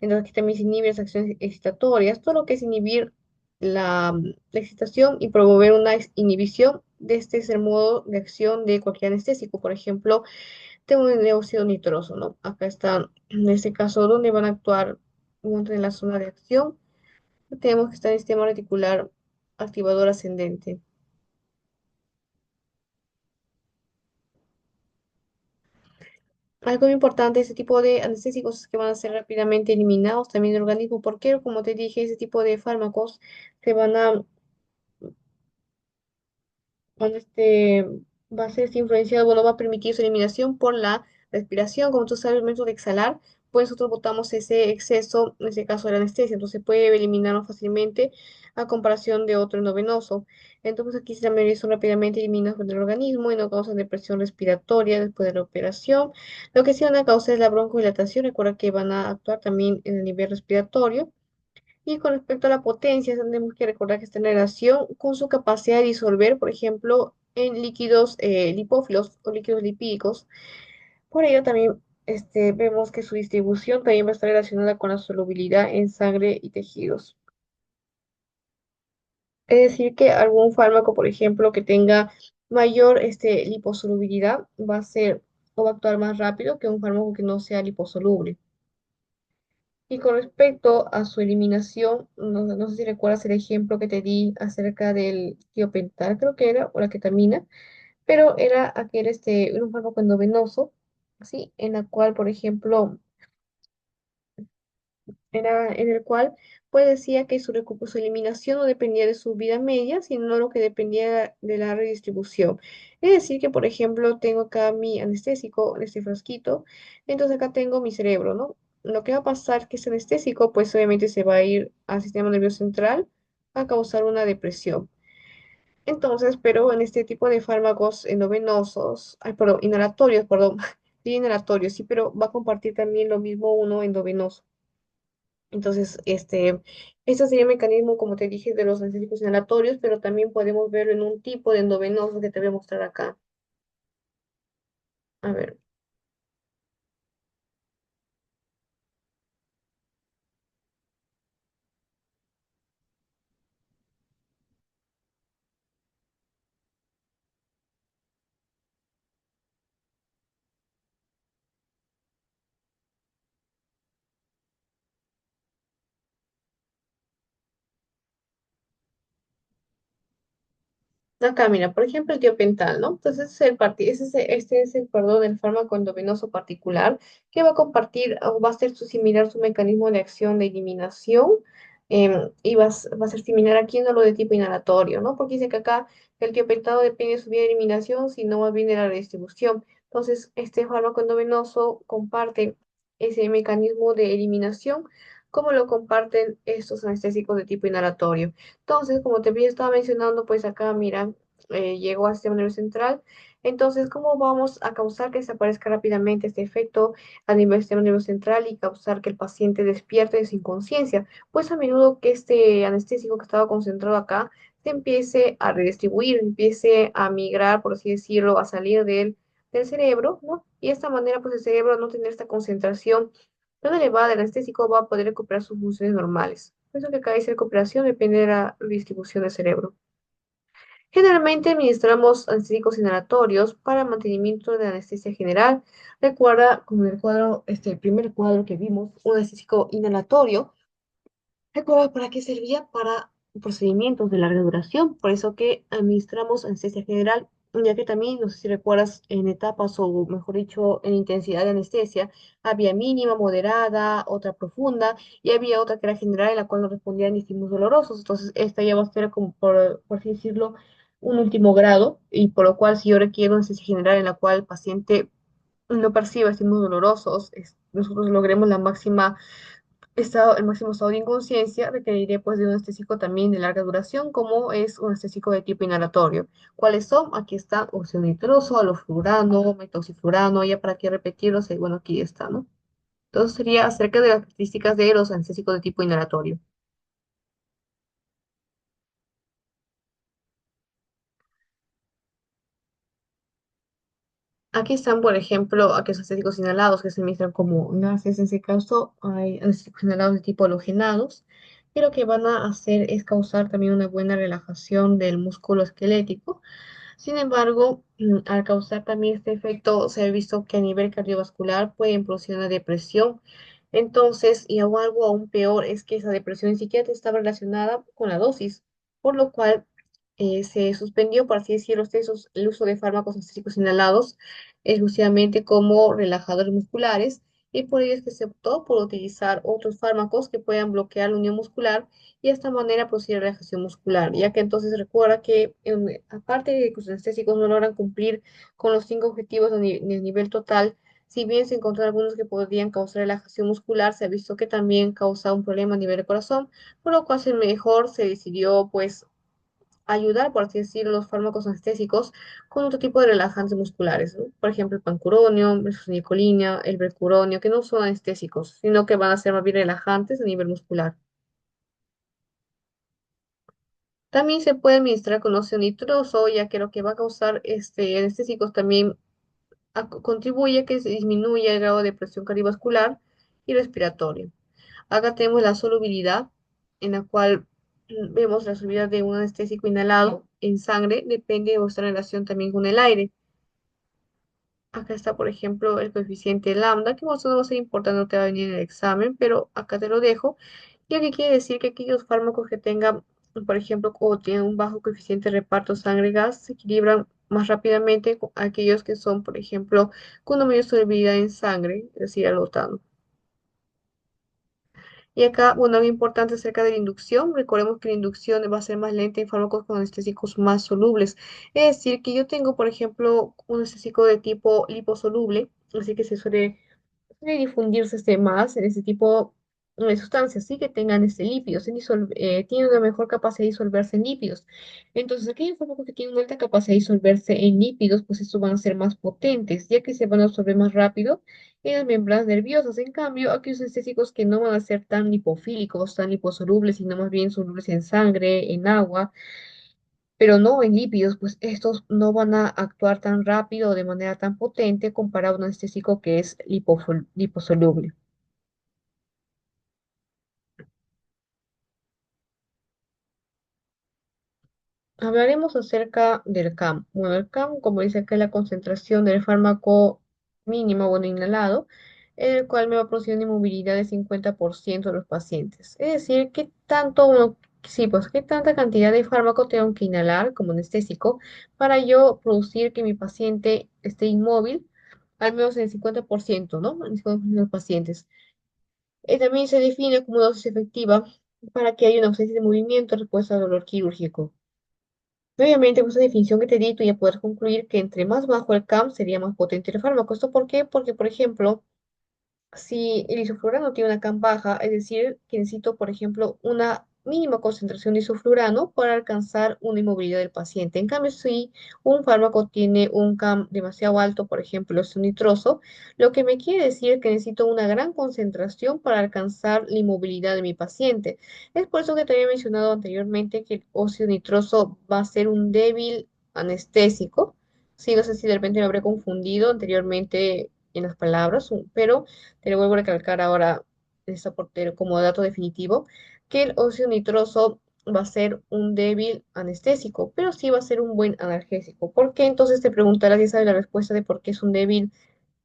Entonces aquí también se inhibe las acciones excitatorias, todo lo que es inhibir la excitación y promover una inhibición de este es el modo de acción de cualquier anestésico. Por ejemplo, tengo un óxido nitroso, ¿no? Acá está, en este caso, donde van a actuar en la zona de acción. Tenemos que estar en el sistema reticular activador ascendente. Algo muy importante, este tipo de anestésicos es que van a ser rápidamente eliminados también del organismo, porque como te dije, ese tipo de fármacos se van a cuando va a ser influenciado, bueno, va a permitir su eliminación por la respiración. Como tú sabes, el momento de exhalar, pues nosotros botamos ese exceso, en este caso de la anestesia, entonces puede eliminarlo fácilmente a comparación de otro endovenoso. Entonces aquí se también son rápidamente eliminados del organismo y no causan depresión respiratoria después de la operación. Lo que sí van a causar es la broncodilatación, recuerda que van a actuar también en el nivel respiratorio. Y con respecto a la potencia, tenemos que recordar que está en relación con su capacidad de disolver, por ejemplo, en líquidos lipófilos o líquidos lipídicos. Por ello también vemos que su distribución también va a estar relacionada con la solubilidad en sangre y tejidos. Es decir, que algún fármaco, por ejemplo, que tenga mayor liposolubilidad va a ser o va a actuar más rápido que un fármaco que no sea liposoluble. Y con respecto a su eliminación, no sé si recuerdas el ejemplo que te di acerca del tiopental, creo que era, o la ketamina, pero era aquel, era un fármaco endovenoso, ¿sí? En la cual, por ejemplo, era en el cual pues decía que su eliminación no dependía de su vida media, sino lo que dependía de la redistribución. Es decir, que por ejemplo tengo acá mi anestésico en este frasquito, entonces acá tengo mi cerebro, ¿no? Lo que va a pasar es que ese anestésico pues obviamente se va a ir al sistema nervioso central a causar una depresión. Entonces, pero en este tipo de fármacos endovenosos, ay, perdón, inhalatorios, perdón, sí, inhalatorios, sí, pero va a compartir también lo mismo uno endovenoso. Entonces, este sería el mecanismo, como te dije, de los anestésicos inhalatorios, pero también podemos verlo en un tipo de endovenoso que te voy a mostrar acá. A ver. Acá, mira, por ejemplo, el tiopental, ¿no? Entonces, este es el, perdón, el fármaco endovenoso particular que va a compartir o va a ser similar su mecanismo de acción de eliminación y va a ser similar aquí no lo de tipo inhalatorio, ¿no? Porque dice que acá el tiopental no depende de su vía de eliminación, sino más bien de la redistribución. Entonces, este fármaco endovenoso comparte ese mecanismo de eliminación como lo comparten estos anestésicos de tipo inhalatorio. Entonces, como te estaba mencionando, pues acá, mira, llegó al sistema nervioso central. Entonces, ¿cómo vamos a causar que desaparezca rápidamente este efecto a nivel del sistema nervioso central y causar que el paciente despierte sin conciencia? Pues a menudo que este anestésico que estaba concentrado acá se empiece a redistribuir, empiece a migrar, por así decirlo, a salir del cerebro, ¿no? Y de esta manera, pues el cerebro al no tener esta concentración tan elevada del anestésico va a poder recuperar sus funciones normales. Por eso que cada vez la recuperación depende de la distribución del cerebro. Generalmente administramos anestésicos inhalatorios para mantenimiento de anestesia general. Recuerda, como en el cuadro, el primer cuadro que vimos, un anestésico inhalatorio. Recuerda para qué servía para procedimientos de larga duración. Por eso que administramos anestesia general, ya que también, no sé si recuerdas, en etapas o mejor dicho, en intensidad de anestesia, había mínima, moderada, otra profunda y había otra que era general en la cual no respondían a estímulos dolorosos. Entonces, esta ya va a ser como, por así decirlo, un último grado y por lo cual si yo requiero anestesia general en la cual el paciente no perciba estímulos dolorosos, nosotros logremos la máxima el máximo estado de inconsciencia, requeriría pues de un anestésico también de larga duración, como es un anestésico de tipo inhalatorio. ¿Cuáles son? Aquí está óxido nitroso, aloflurano, metoxiflurano, ya para qué repetirlos, bueno, aquí está, ¿no? Entonces sería acerca de las características de los anestésicos de tipo inhalatorio. Aquí están, por ejemplo, aquellos anestésicos inhalados que se administran como gases. En ese caso, hay anestésicos inhalados de tipo halogenados, y lo que van a hacer es causar también una buena relajación del músculo esquelético. Sin embargo, al causar también este efecto, se ha visto que a nivel cardiovascular pueden producir una depresión. Entonces, y algo aún peor es que esa depresión ni siquiera estaba relacionada con la dosis, por lo cual se suspendió, por así decirlo, el uso de fármacos anestésicos inhalados exclusivamente como relajadores musculares, y por ello es que se optó por utilizar otros fármacos que puedan bloquear la unión muscular y de esta manera producir relajación muscular, ya que entonces recuerda que aparte de que los anestésicos no logran cumplir con los cinco objetivos a nivel total, si bien se encontró algunos que podrían causar relajación muscular, se ha visto que también causa un problema a nivel de corazón, por lo cual mejor se decidió pues ayudar, por así decirlo, los fármacos anestésicos con otro tipo de relajantes musculares, ¿no? Por ejemplo, el pancuronio, el succinilcolina, el bercuronio, que no son anestésicos, sino que van a ser más bien relajantes a nivel muscular. También se puede administrar con óxido nitroso, ya que lo que va a causar anestésicos también contribuye a que se disminuya el grado de presión cardiovascular y respiratorio. Acá tenemos la solubilidad, en la cual vemos la solubilidad de un anestésico inhalado en sangre, depende de vuestra relación también con el aire. Acá está, por ejemplo, el coeficiente lambda, que vos no va a ser importante, no te va a venir en el examen, pero acá te lo dejo. Ya que quiere decir que aquellos fármacos que tengan, por ejemplo, o tienen un bajo coeficiente de reparto sangre-gas, se equilibran más rápidamente con aquellos que son, por ejemplo, con una mayor solubilidad en sangre, es decir, alotano. Y acá, bueno, algo importante acerca de la inducción. Recordemos que la inducción va a ser más lenta en fármacos con anestésicos más solubles. Es decir, que yo tengo, por ejemplo, un anestésico de tipo liposoluble, así que se suele difundirse más en ese tipo de sustancias, sí que tengan lípidos, tienen una mejor capacidad de disolverse en lípidos. Entonces, aquellos fármacos que tienen una alta capacidad de disolverse en lípidos, pues estos van a ser más potentes, ya que se van a absorber más rápido en las membranas nerviosas. En cambio, aquellos anestésicos que no van a ser tan lipofílicos, tan liposolubles, sino más bien solubles en sangre, en agua, pero no en lípidos, pues estos no van a actuar tan rápido o de manera tan potente comparado a un anestésico que es liposoluble. Hablaremos acerca del CAM. Bueno, el CAM, como dice acá, es la concentración del fármaco mínimo, bueno, inhalado, el cual me va a producir una inmovilidad de 50% de los pacientes. Es decir, ¿qué tanto sí, pues, qué tanta cantidad de fármaco tengo que inhalar como anestésico para yo producir que mi paciente esté inmóvil, al menos en el 50%, ¿no? En el 50% de los pacientes. También se define como dosis efectiva para que haya una ausencia de movimiento en respuesta al dolor quirúrgico. Obviamente, con esa definición que te di, tú ya puedes concluir que entre más bajo el CAM sería más potente el fármaco. ¿Esto por qué? Porque, por ejemplo, si el isoflurano tiene una CAM baja, es decir, que necesito, por ejemplo, una mínima concentración de isoflurano para alcanzar una inmovilidad del paciente. En cambio, si un fármaco tiene un CAM demasiado alto, por ejemplo, es un nitroso, lo que me quiere decir es que necesito una gran concentración para alcanzar la inmovilidad de mi paciente. Es por eso que te había mencionado anteriormente que el óxido nitroso va a ser un débil anestésico. Sí, no sé si de repente me habré confundido anteriormente en las palabras, pero te lo vuelvo a recalcar ahora como dato definitivo, que el óxido nitroso va a ser un débil anestésico, pero sí va a ser un buen analgésico. ¿Por qué? Entonces te preguntarás si sabes la respuesta de por qué es un débil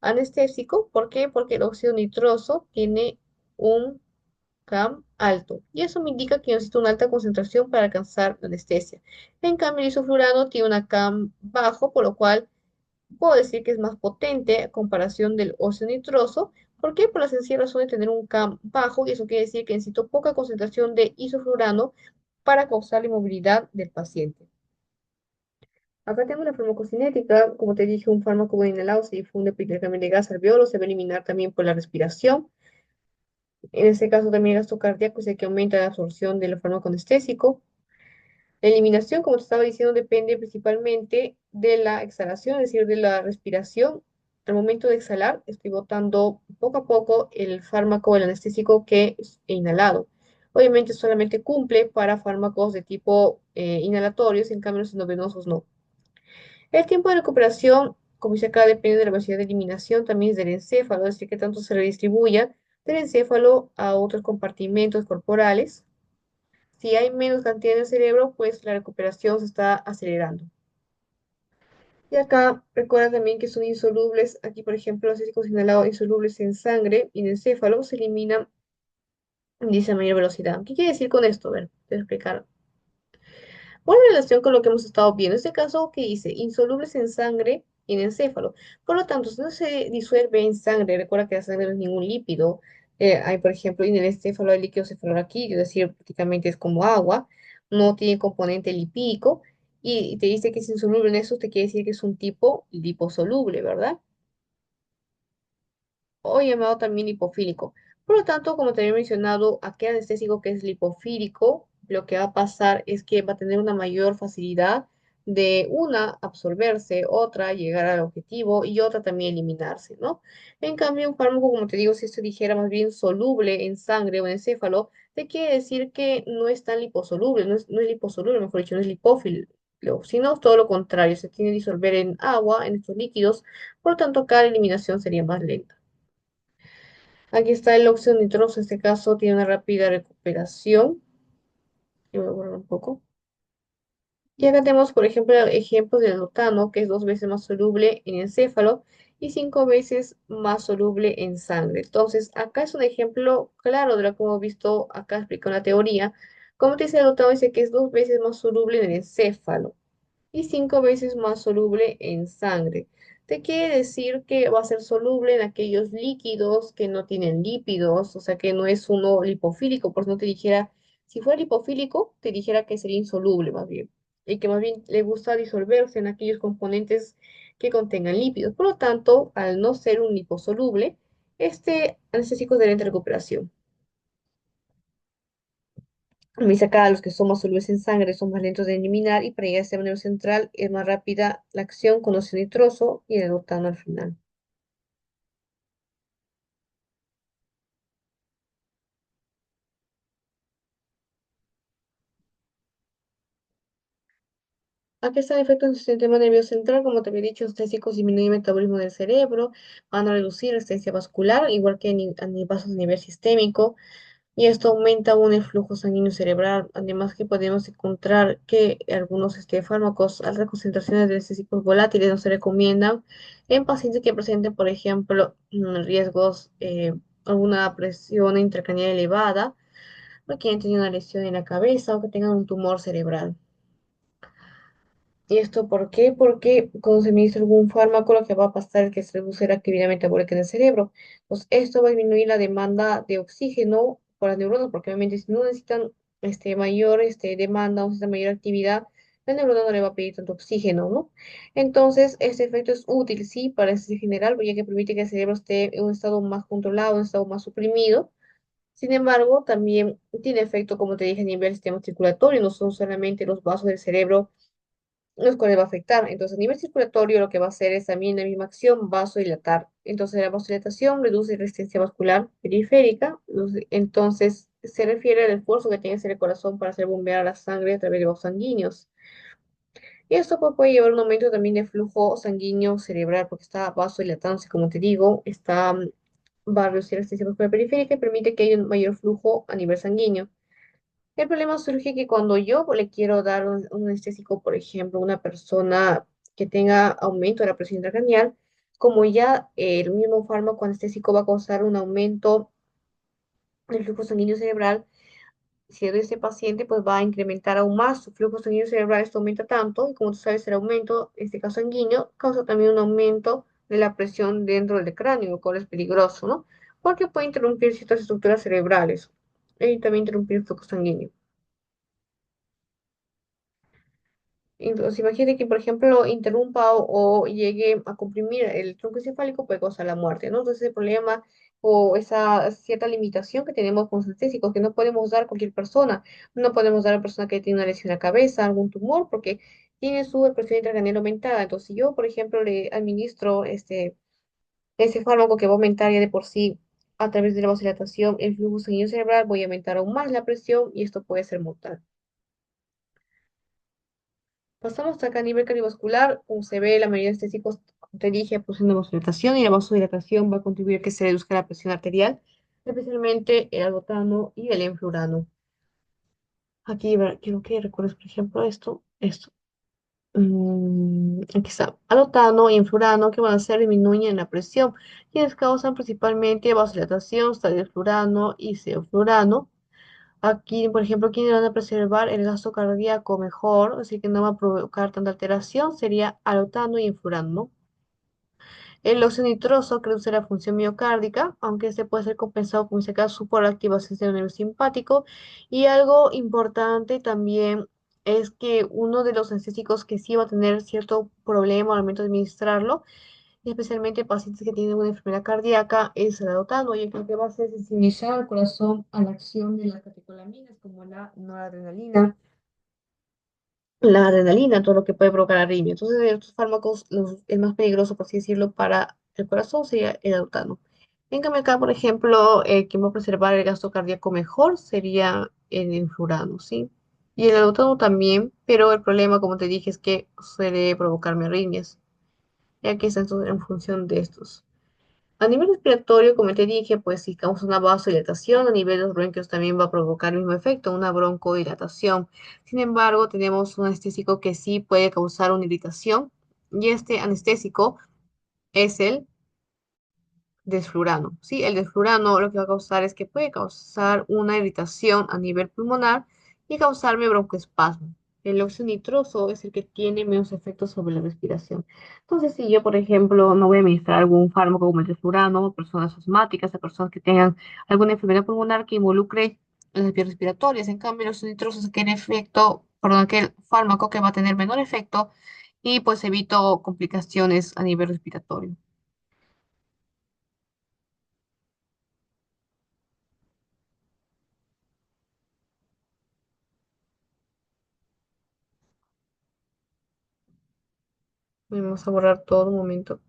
anestésico. ¿Por qué? Porque el óxido nitroso tiene un CAM alto y eso me indica que necesita una alta concentración para alcanzar la anestesia. En cambio, el isoflurano tiene una CAM bajo, por lo cual puedo decir que es más potente a comparación del óxido nitroso. ¿Por qué? Por la sencilla razón de tener un CAM bajo, y eso quiere decir que necesito poca concentración de isoflurano para causar la inmovilidad del paciente. Acá tengo la farmacocinética, como te dije, un fármaco bien inhalado se difunde por intercambio de gas alveolo, se va a eliminar también por la respiración. En este caso también el gasto cardíaco es el que aumenta la absorción del fármaco anestésico. La eliminación, como te estaba diciendo, depende principalmente de la exhalación, es decir, de la respiración. Al momento de exhalar, estoy botando poco a poco el fármaco, el anestésico que he inhalado. Obviamente solamente cumple para fármacos de tipo inhalatorios, en cambio los endovenosos no. El tiempo de recuperación, como dice acá, depende de la velocidad de eliminación, también es del encéfalo, es decir, que tanto se redistribuya del encéfalo a otros compartimentos corporales. Si hay menos cantidad en el cerebro, pues la recuperación se está acelerando. Y acá recuerda también que son insolubles. Aquí, por ejemplo, los ácidos inhalados insolubles en sangre y en encéfalo se eliminan, dice a mayor velocidad. ¿Qué quiere decir con esto? A ver, te voy a explicar. Por relación con lo que hemos estado viendo, en este caso, ¿qué dice? Insolubles en sangre y en encéfalo. Por lo tanto, si no se disuelve en sangre, recuerda que la sangre no es ningún lípido. Hay, por ejemplo, en el encéfalo hay líquido cefalorraquídeo, es decir, prácticamente es como agua, no tiene componente lipídico, y te dice que es insoluble en eso, te quiere decir que es un tipo liposoluble, ¿verdad? O llamado también lipofílico. Por lo tanto, como te había mencionado, aquel anestésico que es lipofílico, lo que va a pasar es que va a tener una mayor facilidad de una absorberse, otra llegar al objetivo y otra también eliminarse, ¿no? En cambio, un fármaco, como te digo, si esto dijera más bien soluble en sangre o en encéfalo, te quiere decir que no es tan liposoluble, no es liposoluble, mejor dicho, no es lipófilo, sino todo lo contrario, se tiene que disolver en agua, en estos líquidos, por lo tanto, cada eliminación sería más lenta. Aquí está el óxido nitroso, en este caso tiene una rápida recuperación. Yo voy a borrar un poco. Y acá tenemos, por ejemplo, ejemplos del butano, que es 2 veces más soluble en encéfalo y 5 veces más soluble en sangre. Entonces, acá es un ejemplo claro de lo que hemos visto acá explicado en la teoría. Como te dice el butano, dice que es 2 veces más soluble en el encéfalo y 5 veces más soluble en sangre. Te quiere decir que va a ser soluble en aquellos líquidos que no tienen lípidos, o sea que no es uno lipofílico, por si no te dijera, si fuera lipofílico, te dijera que sería insoluble más bien, y que más bien le gusta disolverse en aquellos componentes que contengan lípidos. Por lo tanto, al no ser un liposoluble, este anestésico es de lenta recuperación. Me dice acá, los que somos solubles en sangre son más lentos de eliminar y para llegar a este manera central es más rápida la acción con óxido nitroso y el butano al final. Aquí está el efecto en el sistema nervioso central, como te había dicho, los anestésicos disminuyen el metabolismo del cerebro, van a reducir resistencia vascular, igual que vasos a nivel sistémico, y esto aumenta aún el flujo sanguíneo cerebral. Además que podemos encontrar que algunos fármacos a altas concentraciones de anestésicos volátiles no se recomiendan en pacientes que presenten, por ejemplo, riesgos, alguna presión intracraneal elevada, o que hayan tenido una lesión en la cabeza o que tengan un tumor cerebral. ¿Y esto por qué? Porque cuando se administra algún fármaco, lo que va a pasar es que se reduce la actividad metabólica en el cerebro. Pues esto va a disminuir la demanda de oxígeno por las neuronas, porque obviamente si no necesitan mayor demanda o necesitan mayor actividad, la neurona no le va a pedir tanto oxígeno, ¿no? Entonces, este efecto es útil, sí, para el estrés general, ya que permite que el cerebro esté en un estado más controlado, en un estado más suprimido. Sin embargo, también tiene efecto, como te dije, a nivel del sistema circulatorio, no son solamente los vasos del cerebro los cuales va a afectar. Entonces, a nivel circulatorio, lo que va a hacer es también la misma acción, vasodilatar. Entonces, la vasodilatación reduce resistencia vascular periférica. Entonces, se refiere al esfuerzo que tiene que hacer el corazón para hacer bombear la sangre a través de vasos sanguíneos. Y esto pues, puede llevar a un aumento también de flujo sanguíneo cerebral, porque está vasodilatándose, como te digo, va a reducir la resistencia vascular periférica y permite que haya un mayor flujo a nivel sanguíneo. El problema surge que cuando yo le quiero dar un anestésico, por ejemplo, a una persona que tenga aumento de la presión intracraneal, como ya el mismo fármaco anestésico va a causar un aumento del flujo sanguíneo cerebral, si es de este paciente, pues va a incrementar aún más su flujo sanguíneo cerebral, esto aumenta tanto, y como tú sabes, el aumento, en este caso sanguíneo, causa también un aumento de la presión dentro del cráneo, lo cual es peligroso, ¿no? Porque puede interrumpir ciertas estructuras cerebrales y también interrumpir el flujo sanguíneo. Entonces, imagínate que, por ejemplo, interrumpa o llegue a comprimir el tronco encefálico, puede causar la muerte, ¿no? Entonces, el problema o esa cierta limitación que tenemos con los anestésicos, que no podemos dar a cualquier persona, no podemos dar a persona que tiene una lesión en la cabeza, algún tumor, porque tiene su presión intracranial aumentada. Entonces, si yo, por ejemplo, le administro ese fármaco que va a aumentar ya de por sí a través de la vasodilatación el flujo sanguíneo cerebral, voy a aumentar aún más la presión y esto puede ser mortal. Pasamos acá a nivel cardiovascular, como se ve, la mayoría de estéticos, como te dije, poseen una vasodilatación y la vasodilatación va a contribuir a que se reduzca la presión arterial, especialmente el aldoterano y el enflurano. Aquí quiero que recuerdes, por ejemplo, esto. Aquí está, aldoterano y enflurano que van a hacer disminuyen la presión, quienes causan principalmente vasodilatación, estadioflurano y ceoflurano. Aquí, por ejemplo, quienes van a preservar el gasto cardíaco mejor, así que no va a provocar tanta alteración, sería alotano y enfurano. El óxido nitroso que reduce la función miocárdica, aunque este puede ser compensado con ese caso por la activación del nervio simpático. Y algo importante también es que uno de los anestésicos que sí va a tener cierto problema al momento de administrarlo, y especialmente pacientes que tienen una enfermedad cardíaca, es el adotano, y lo que va a hacer es sensibilizar al corazón a la acción de las catecolaminas, como la noradrenalina, la adrenalina, todo lo que puede provocar arritmia. Entonces, de estos fármacos, el más peligroso, por así decirlo, para el corazón sería el adotano. En cambio, acá, por ejemplo, quien va a preservar el gasto cardíaco mejor sería el enfurano, ¿sí? Y el adotano también, pero el problema, como te dije, es que suele provocarme arritmias, ya que está en función de estos. A nivel respiratorio, como te dije, pues si causa una vasodilatación, a nivel de los bronquios también va a provocar el mismo efecto, una broncodilatación. Sin embargo, tenemos un anestésico que sí puede causar una irritación, y este anestésico es el desflurano. Sí, el desflurano lo que va a causar es que puede causar una irritación a nivel pulmonar y causarme broncoespasmo. El óxido nitroso es el que tiene menos efectos sobre la respiración. Entonces, si yo, por ejemplo, no voy a administrar algún fármaco como el desflurano a personas asmáticas, a personas que tengan alguna enfermedad pulmonar que involucre las vías respiratorias, en cambio, el óxido nitroso es aquel efecto, perdón, aquel fármaco que va a tener menor efecto y pues evito complicaciones a nivel respiratorio. Vamos a borrar todo un momento.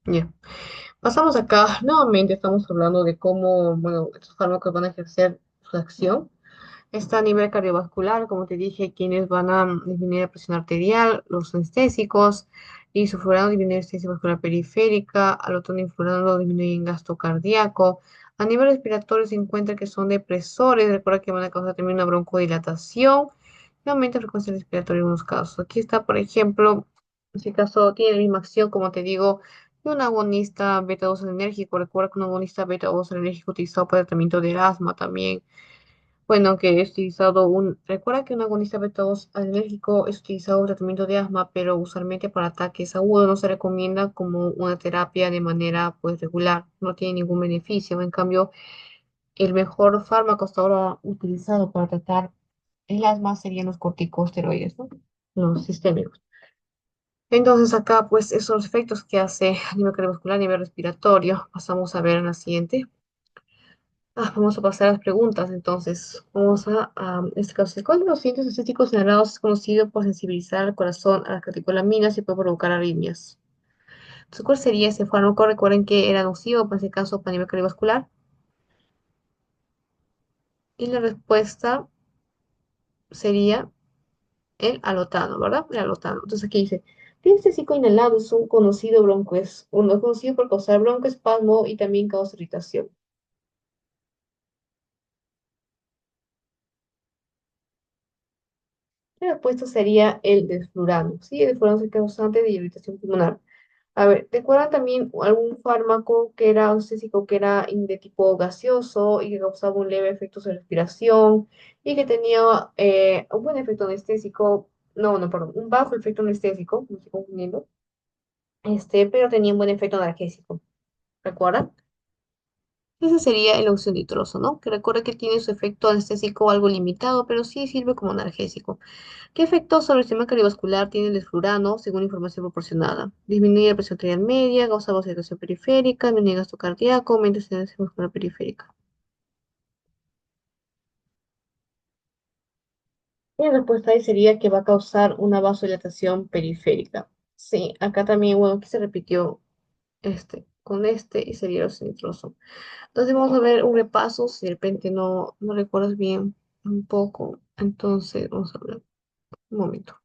Ya. Pasamos acá. Nuevamente estamos hablando de cómo, bueno, estos fármacos van a ejercer su acción. Está a nivel cardiovascular, como te dije, quienes van a disminuir la presión arterial, los anestésicos, y sulfurano disminuye la resistencia vascular periférica, alotón influrano disminuye el gasto cardíaco. A nivel respiratorio se encuentra que son depresores, recuerda que van a causar también una broncodilatación y aumenta la frecuencia respiratoria en unos casos. Aquí está, por ejemplo, en este caso tiene la misma acción, como te digo, de un agonista beta-2 enérgico. Recuerda que un agonista beta-2 enérgico utilizado para el tratamiento del asma también. Bueno, que es utilizado recuerda que un agonista beta-2 alérgico es utilizado en tratamiento de asma, pero usualmente para ataques agudos no se recomienda como una terapia de manera pues regular, no tiene ningún beneficio. En cambio, el mejor fármaco hasta ahora utilizado para tratar el asma serían los corticosteroides, ¿no? Los sistémicos. Entonces acá pues esos son los efectos que hace a nivel cardiovascular, a nivel respiratorio. Pasamos a ver en la siguiente. Vamos a pasar a las preguntas, entonces. En este caso, ¿cuál de los síntomas estéticos inhalados es conocido por sensibilizar al corazón a las catecolaminas y puede provocar arritmias? Entonces, ¿cuál sería ese fármaco? Recuerden que era nocivo, para ese caso, para nivel cardiovascular. Y la respuesta sería el alotano, ¿verdad? El alotano. Entonces, aquí dice, el estético inhalado es un conocido uno conocido por causar broncoespasmo y también causa irritación. El opuesto sería el desflurano, ¿sí? El desflurano es el causante de irritación pulmonar. A ver, ¿recuerdan también algún fármaco que era anestésico, que era de tipo gaseoso y que causaba un leve efecto sobre respiración y que tenía un buen efecto anestésico? No, no, perdón, un bajo efecto anestésico, me estoy confundiendo, pero tenía un buen efecto analgésico, ¿recuerdan? Ese sería el óxido nitroso, ¿no? Que recuerda que tiene su efecto anestésico algo limitado, pero sí sirve como analgésico. ¿Qué efectos sobre el sistema cardiovascular tiene el desflurano, según información proporcionada? Disminuye la presión arterial media, causa vasodilatación periférica, disminuye el gasto cardíaco, aumenta la incidencia muscular periférica. Y la respuesta ahí sería que va a causar una vasodilatación periférica. Sí, acá también, bueno, aquí se repitió con y sería el óxido nitroso. Entonces vamos a ver un repaso, si de repente no recuerdas bien un poco. Entonces, vamos a ver un momento.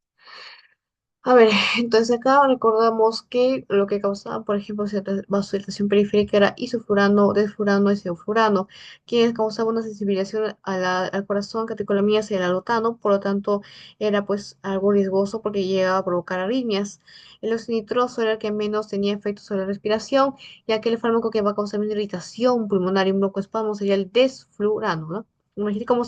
A ver, entonces acá recordamos que lo que causaba, por ejemplo, cierta vasodilatación periférica era isofurano, desfurano y sevofurano, quienes causaban una sensibilización al corazón, catecolamias y al alotano, por lo tanto era pues algo riesgoso porque llegaba a provocar arritmias. El óxido nitroso era el que menos tenía efectos sobre la respiración, ya que el fármaco que va a causar una irritación pulmonar y un broncoespasmo sería el desflurano, ¿no? Imagínate cómo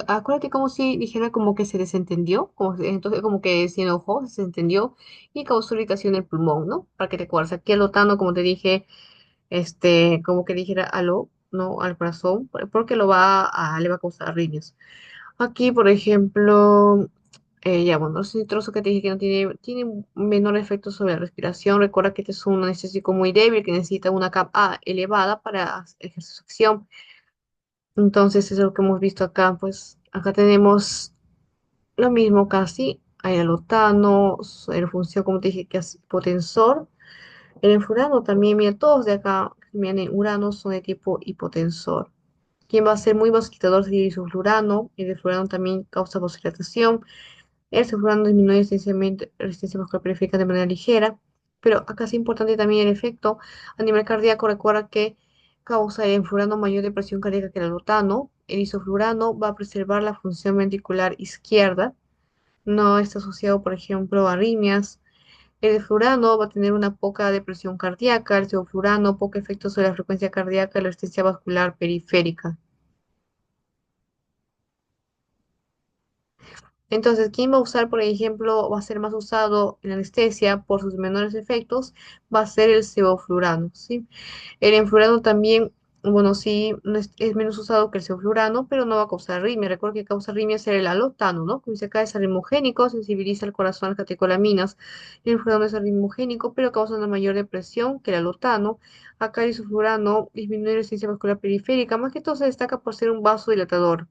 acuérdate como si dijera como que se desentendió, entonces como que se enojó, se desentendió y causó irritación en el pulmón, ¿no? Para que te acuerdes, aquí alotano, como te dije, como que dijera aló, ¿no? Al corazón, porque le va a causar arritmias. Aquí, por ejemplo, ya bueno, el citroso que te dije que no tiene un menor efecto sobre la respiración. Recuerda que este es un anestésico muy débil que necesita una capa elevada para ejercer su acción. Entonces, eso es lo que hemos visto acá. Pues acá tenemos lo mismo casi. Hay alotano, el función, como te dije, que es hipotensor. El enfurano también, mira, todos de acá que vienen urano son de tipo hipotensor. Quien va a ser muy vasodilitador sería el isoflurano. El desflurano también causa vasodilatación. El sulfurano disminuye resistencia vascular periférica de manera ligera, pero acá es importante también el efecto a nivel cardíaco. Recuerda que causa el enfurano mayor de presión cardíaca que el alotano. El isoflurano va a preservar la función ventricular izquierda, no está asociado, por ejemplo, a arritmias. El furano va a tener una poca depresión cardíaca, el sevoflurano poco efecto sobre la frecuencia cardíaca y la resistencia vascular periférica. Entonces, ¿quién va a usar, por ejemplo, va a ser más usado en anestesia por sus menores efectos? Va a ser el sevoflurano, ¿sí? El enflurano también, bueno, sí, no es menos usado que el sevoflurano, pero no va a causar arritmia. Recuerda que causa arritmia es el alotano, ¿no? Como dice acá, es arritmogénico, sensibiliza el corazón a las catecolaminas. El enflurano es arritmogénico, pero causa una mayor depresión que el alotano. Acá el isoflurano disminuye la resistencia vascular periférica, más que todo se destaca por ser un vasodilatador.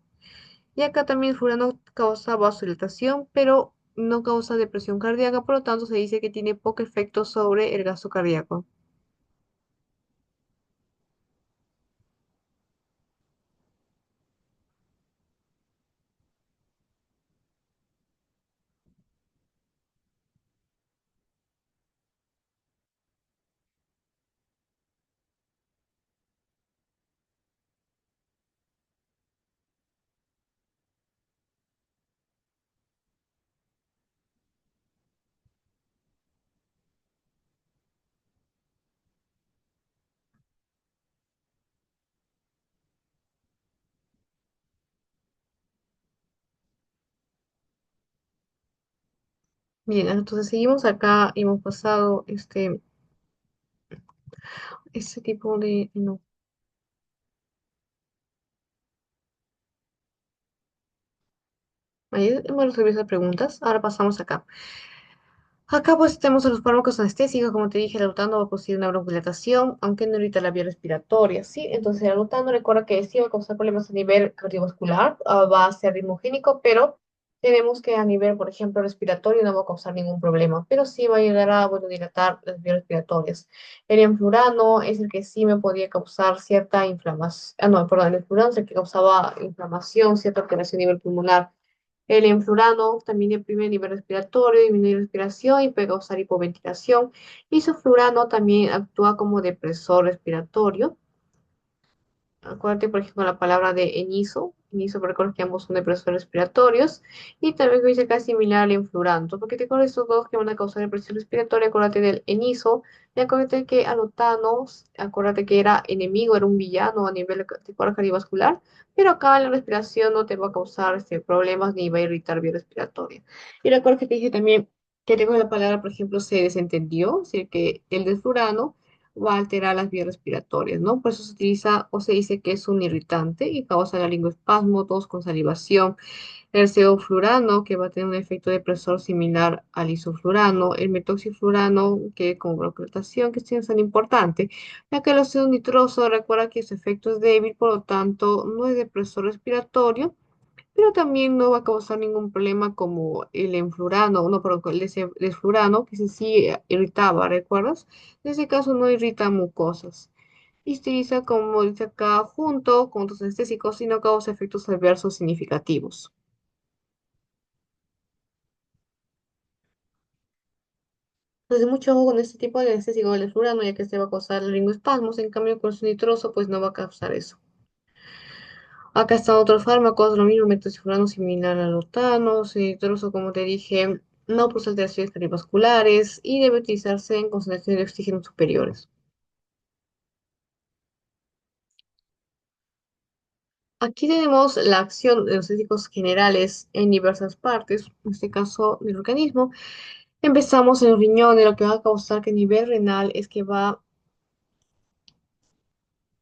Y acá también el furano causa vasodilatación, pero no causa depresión cardíaca, por lo tanto se dice que tiene poco efecto sobre el gasto cardíaco. Bien, entonces seguimos acá y hemos pasado este tipo de... No, ahí hemos resolvido esas preguntas. Ahora pasamos acá. Acá pues tenemos a los fármacos anestésicos, como te dije, el alutano va a producir una broncodilatación, aunque no irrita la vía respiratoria, ¿sí? Entonces el alutano recuerda que sí va a causar problemas a nivel cardiovascular, va a ser ritmogénico, pero tenemos que a nivel, por ejemplo, respiratorio no va a causar ningún problema, pero sí va a llegar a, bueno, dilatar las vías respiratorias. El enflurano es el que sí me podía causar cierta inflamación, no, perdón, el enflurano es el que causaba inflamación, cierta alteración a nivel pulmonar. El enflurano también deprime el nivel respiratorio, disminuye la respiración y puede causar hipoventilación. Isoflurano también actúa como depresor respiratorio. Acuérdate, por ejemplo, la palabra de eniso. inicio, recuerdo que ambos son depresores respiratorios, y también dice acá similar al enfluranto, porque te acuerdas estos dos que van a causar depresión respiratoria, acuérdate del enizo, y acuérdate que alotano, acuérdate que era enemigo, era un villano a nivel de cuadro cardiovascular, pero acá la respiración no te va a causar problemas ni va a irritar vía respiratoria. Y recuerdo que te dije también que tengo la palabra, por ejemplo, se desentendió, es decir, que el desflurano va a alterar las vías respiratorias, ¿no? Por eso se utiliza o se dice que es un irritante y causa la laringoespasmo, tos con salivación. El sevoflurano, que va a tener un efecto depresor similar al isoflurano. El metoxiflurano, que con broncodilatación, que sí es tan importante, ya que el óxido nitroso, recuerda que su efecto es débil, por lo tanto, no es depresor respiratorio, pero también no va a causar ningún problema como el enflurano, no, perdón, el desflurano, que ese sí irritaba, ¿recuerdas? En ese caso no irrita mucosas. Y se utiliza, como dice acá, junto con otros anestésicos y no causa efectos adversos significativos. Entonces, mucho ojo con este tipo de anestésico del desflurano, ya que este va a causar laringoespasmos, en cambio con su nitroso, pues no va a causar eso. Acá están otros fármacos, lo mismo, metoxifurano similar al lotano, nitroso, como te dije, no produce alteraciones cardiovasculares y debe utilizarse en concentraciones de oxígeno superiores. Aquí tenemos la acción de los anestéticos generales en diversas partes, en este caso del organismo. Empezamos en el riñón, y lo que va a causar que a nivel renal es que va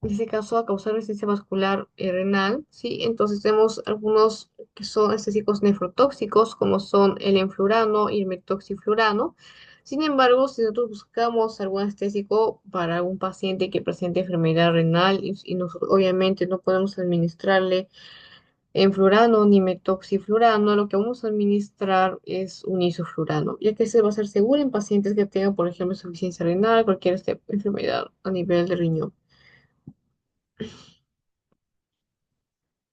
en este caso a causar resistencia vascular renal, ¿sí? Entonces tenemos algunos que son anestésicos nefrotóxicos, como son el enflurano y el metoxiflurano. Sin embargo, si nosotros buscamos algún anestésico para algún paciente que presente enfermedad renal y obviamente no podemos administrarle enflurano ni metoxiflurano, lo que vamos a administrar es un isoflurano, ya que se va a ser seguro en pacientes que tengan, por ejemplo, insuficiencia renal, cualquier enfermedad a nivel de riñón.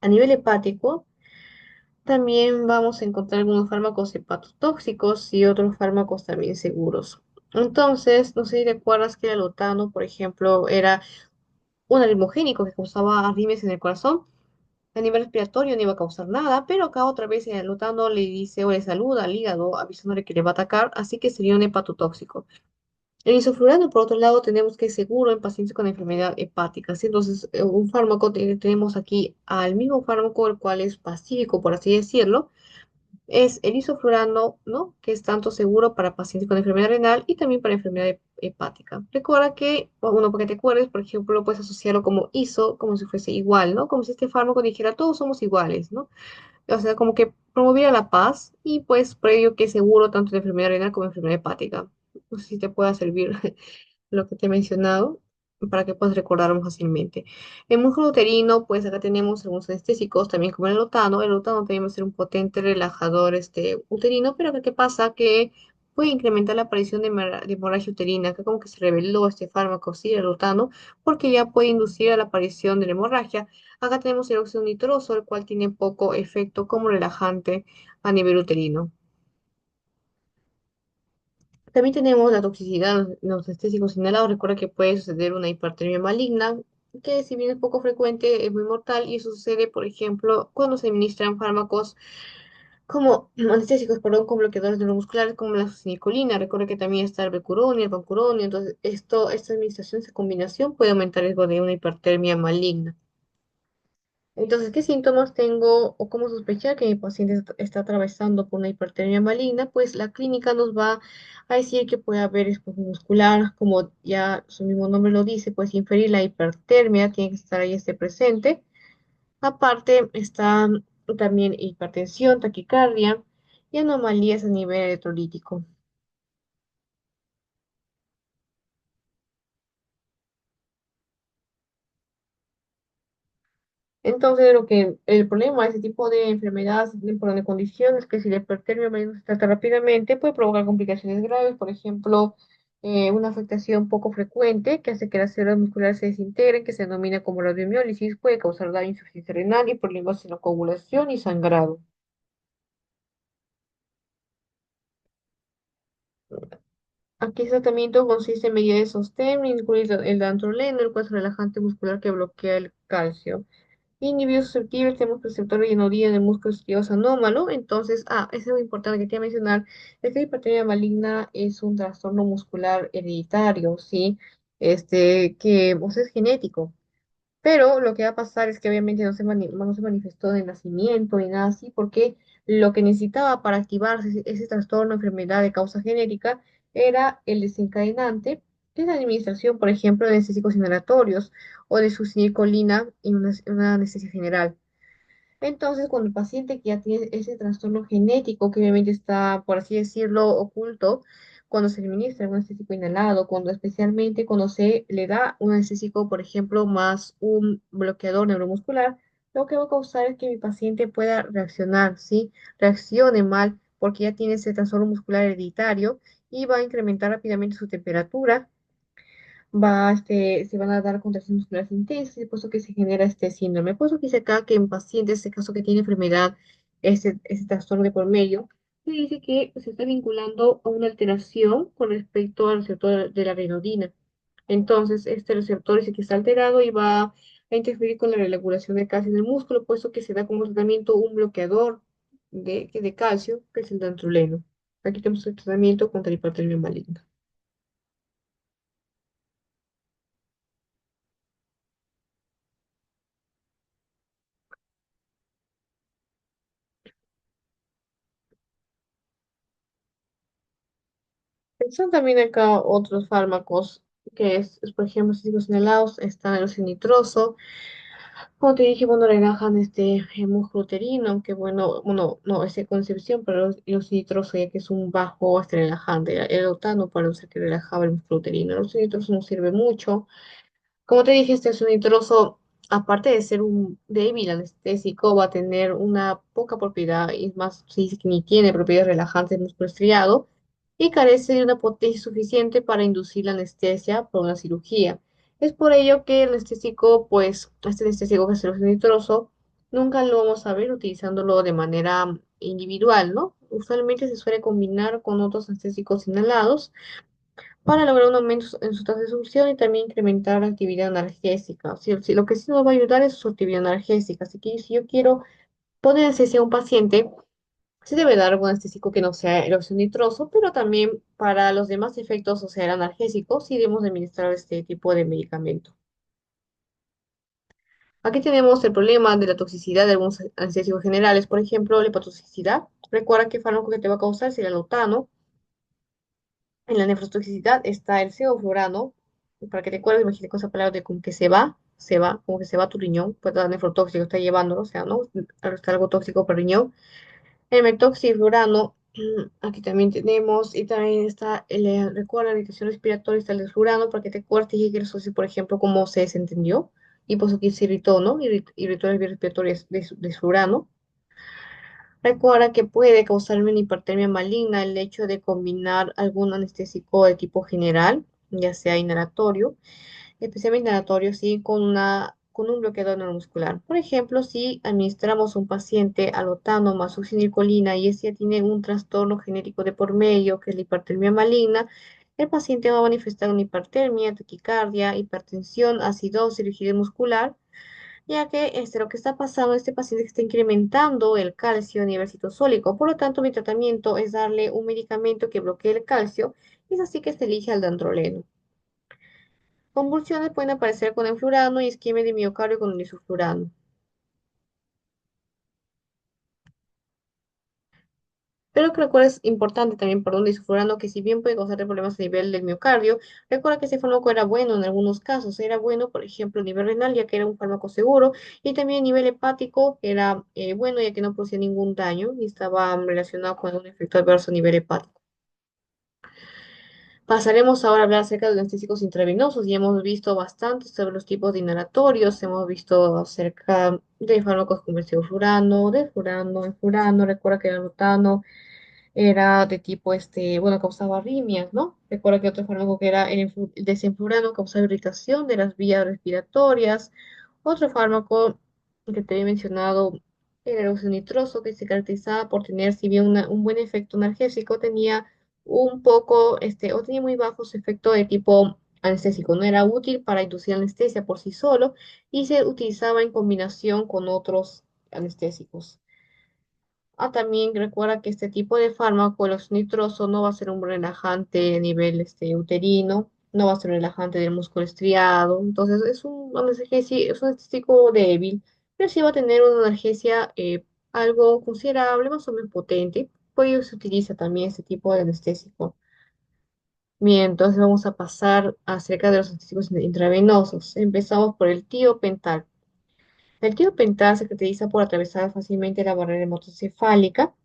A nivel hepático, también vamos a encontrar algunos fármacos hepatotóxicos y otros fármacos también seguros. Entonces, no sé si recuerdas que el alotano, por ejemplo, era un arritmogénico que causaba arritmias en el corazón. A nivel respiratorio no iba a causar nada, pero acá otra vez el alotano le dice o le saluda al hígado avisándole que le va a atacar, así que sería un hepatotóxico. El isoflurano, por otro lado, tenemos que es seguro en pacientes con enfermedad hepática, ¿sí? Entonces, un fármaco, tenemos aquí al mismo fármaco, el cual es pacífico, por así decirlo, es el isoflurano, ¿no? Que es tanto seguro para pacientes con enfermedad renal y también para enfermedad hepática. Recuerda que, bueno, para que te acuerdes, por ejemplo, puedes asociarlo como iso, como si fuese igual, ¿no? Como si este fármaco dijera, todos somos iguales, ¿no? O sea, como que promoviera la paz y pues por ello que es seguro tanto en enfermedad renal como en enfermedad hepática. No sé si te pueda servir lo que te he mencionado para que puedas recordarlo fácilmente. En músculo uterino, pues acá tenemos algunos anestésicos, también como el lotano. El lotano también va a ser un potente relajador uterino, pero ¿qué pasa? Que puede incrementar la aparición de hemorragia uterina. Acá como que se reveló este fármaco, sí, el lotano, porque ya puede inducir a la aparición de la hemorragia. Acá tenemos el óxido nitroso, el cual tiene poco efecto como relajante a nivel uterino. También tenemos la toxicidad en los anestésicos inhalados. Recuerda que puede suceder una hipertermia maligna, que si bien es poco frecuente, es muy mortal y eso sucede, por ejemplo, cuando se administran fármacos como anestésicos, perdón, con bloqueadores neuromusculares como la succinilcolina. Recuerda que también está el becuronium, el pancuronium. Entonces, esta administración, esa combinación puede aumentar el riesgo de una hipertermia maligna. Entonces, ¿qué síntomas tengo o cómo sospechar que mi paciente está atravesando por una hipertermia maligna? Pues la clínica nos va a decir que puede haber espasmo muscular, como ya su mismo nombre lo dice, pues inferir la hipertermia, tiene que estar ahí presente. Aparte, está también hipertensión, taquicardia y anomalías a nivel electrolítico. Entonces, el problema de ese tipo de enfermedades, de condiciones, que si la hipertermia maligna se trata rápidamente, puede provocar complicaciones graves, por ejemplo, una afectación poco frecuente que hace que las células musculares se desintegren, que se denomina como radiomiólisis, puede causar daño, insuficiencia renal y problemas en la coagulación y sangrado. Aquí el tratamiento consiste en medidas de sostén, incluido el dantroleno, el cual es un relajante muscular que bloquea el calcio. Individuos susceptibles, tenemos receptor y en el músculo esquioso anómalo. Entonces, es algo importante que te voy a mencionar, es que la hipertrofia maligna es un trastorno muscular hereditario, ¿sí? Que o sea, es genético. Pero lo que va a pasar es que obviamente no se manifestó de nacimiento ni nada así, porque lo que necesitaba para activarse ese trastorno, enfermedad de causa genética, era el desencadenante, que es la administración, por ejemplo, de anestésicos inhalatorios o de succinilcolina en una anestesia general. Entonces, cuando el paciente que ya tiene ese trastorno genético, que obviamente está, por así decirlo, oculto, cuando se le administra un anestésico inhalado, cuando especialmente cuando se le da un anestésico, por ejemplo, más un bloqueador neuromuscular, lo que va a causar es que mi paciente pueda reaccionar, ¿sí? Reaccione mal porque ya tiene ese trastorno muscular hereditario y va a incrementar rápidamente su temperatura, se van a dar contracciones musculares intensas, y por eso que se genera este síndrome. Por eso que dice acá que en pacientes, este caso que tiene enfermedad, ese trastorno de por medio, se dice que se está vinculando a una alteración con respecto al receptor de la renodina. Entonces, este receptor es el que está alterado y va a interferir con la regulación de calcio en el músculo, puesto que se da como tratamiento un bloqueador de calcio, que es el dantroleno. Aquí tenemos el tratamiento contra la hipertermia maligna. Están también acá otros fármacos, por ejemplo, cítricos inhalados, está el óxido nitroso. Como te dije, bueno, relajan el músculo uterino, aunque bueno, no, es de concepción, pero el óxido nitroso ya que es un bajo relajante. El otano parece que relajaba el músculo uterino. El óxido nitroso no sirve mucho. Como te dije, este es un nitroso, aparte de ser un débil anestésico, va a tener una poca propiedad, y es más, se dice que ni tiene propiedades relajantes del músculo estriado, y carece de una potencia suficiente para inducir la anestesia por una cirugía. Es por ello que el anestésico, pues, este anestésico que es el nitroso, nunca lo vamos a ver utilizándolo de manera individual, ¿no? Usualmente se suele combinar con otros anestésicos inhalados para lograr un aumento en su tasa de succión y también incrementar la actividad analgésica. Lo que sí nos va a ayudar es su actividad analgésica. Así que si yo quiero poner anestesia a un paciente, se debe dar algún anestésico que no sea el óxido nitroso, pero también para los demás efectos, o sea, el analgésico, sí debemos administrar este tipo de medicamento. Aquí tenemos el problema de la toxicidad de algunos anestésicos generales, por ejemplo, la hepatotoxicidad. Recuerda qué fármaco que te va a causar si el alotano. En la nefrotoxicidad está el sevoflurano, para que te acuerdes, imagínate con esa palabra de como que como que se va tu riñón, pues la nefrotóxico está llevándolo, o sea, ¿no? Está algo tóxico para el riñón. El metoxiflurano, aquí también tenemos, y también está, recuerda la irritación respiratoria, está el desflurano, para que te acuerdes, y que eso, por ejemplo, cómo se desentendió, y pues aquí se irritó, ¿no? Irritó el respiratorio desflurano. Recuerda que puede causarme una hipertermia maligna el hecho de combinar algún anestésico de tipo general, ya sea inhalatorio, especialmente inhalatorio, sí, con un bloqueador neuromuscular. Por ejemplo, si administramos a un paciente alotano más succinilcolina y ese ya tiene un trastorno genético de por medio, que es la hipertermia maligna, el paciente va a manifestar una hipertermia, taquicardia, hipertensión, acidosis, rigidez muscular, ya que lo que está pasando, este paciente está incrementando el calcio a nivel citosólico. Por lo tanto, mi tratamiento es darle un medicamento que bloquee el calcio, y es así que se elige al dandroleno. Convulsiones pueden aparecer con el fluorano y isquemia de miocardio con el isoflurano. Pero que recuerdes, importante también, perdón, el isoflurano, que si bien puede causarte problemas a nivel del miocardio, recuerda que ese fármaco era bueno en algunos casos. Era bueno, por ejemplo, a nivel renal, ya que era un fármaco seguro, y también a nivel hepático era bueno, ya que no producía ningún daño y estaba relacionado con un efecto adverso a nivel hepático. Pasaremos ahora a hablar acerca de los anestésicos intravenosos. Ya hemos visto bastante sobre los tipos de inhalatorios, hemos visto acerca de fármacos como el sevoflurano, del furano, el furano, recuerda que el alutano era de tipo, bueno, causaba arritmias, ¿no? Recuerda que otro fármaco que era el desenflurano causaba irritación de las vías respiratorias. Otro fármaco que te había mencionado era el óxido nitroso, que se caracterizaba por tener, si bien un buen efecto analgésico, tenía un poco, o tenía muy bajos efectos de tipo anestésico. No era útil para inducir anestesia por sí solo y se utilizaba en combinación con otros anestésicos. También recuerda que este tipo de fármaco, el óxido nitroso, no va a ser un relajante a nivel uterino, no va a ser un relajante del músculo estriado, entonces es un anestésico débil, pero sí va a tener una analgesia algo considerable, más o menos potente, por ello se utiliza también este tipo de anestésico. Bien, entonces vamos a pasar acerca de los anestésicos intravenosos. Empezamos por el tiopental. El tiopental se caracteriza por atravesar fácilmente la barrera hematoencefálica.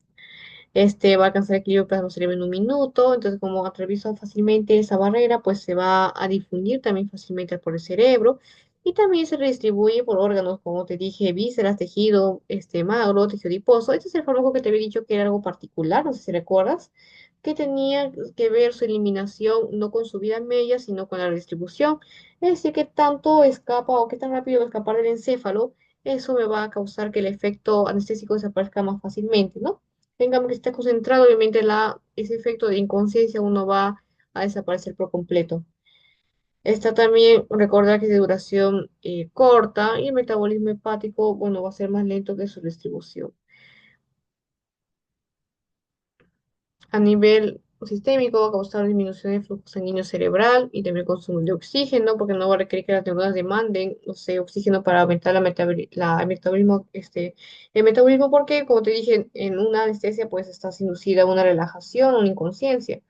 Este va a alcanzar el equilibrio plasma cerebro en un minuto, entonces como atraviesa fácilmente esa barrera, pues se va a difundir también fácilmente por el cerebro y también se redistribuye por órganos, como te dije, vísceras, tejido, magro, tejido adiposo. Este es el fármaco que te había dicho que era algo particular, no sé si recuerdas, que tenía que ver su eliminación no con su vida media, sino con la redistribución. Es decir, que tanto escapa o qué tan rápido va a escapar del encéfalo, eso me va a causar que el efecto anestésico desaparezca más fácilmente, ¿no? Tengamos que estar concentrado, obviamente ese efecto de inconsciencia uno va a desaparecer por completo. Está también, recordar que es de duración corta y el metabolismo hepático, bueno, va a ser más lento que su distribución. A nivel sistémico va a causar disminución del flujo sanguíneo cerebral y también consumo de oxígeno, porque no va a requerir que las neuronas demanden, no sé, oxígeno para aumentar el metabolismo, porque, como te dije, en una anestesia, pues estás inducida a una relajación, una inconsciencia.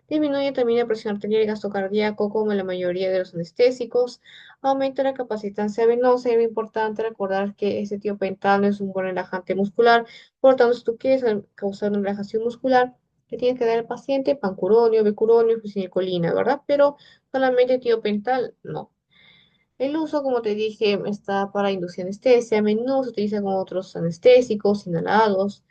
Disminuye también la presión arterial y gasto cardíaco, como en la mayoría de los anestésicos. Aumenta la capacitancia venosa. Y es importante recordar que este tiopental no es un buen relajante muscular. Por lo tanto, si tú quieres causar una relajación muscular, le tienes que dar al paciente pancuronio, becuronio, fusinecolina, ¿verdad? Pero solamente tiopental, no. El uso, como te dije, está para inducir anestesia. A menudo se utiliza con otros anestésicos inhalados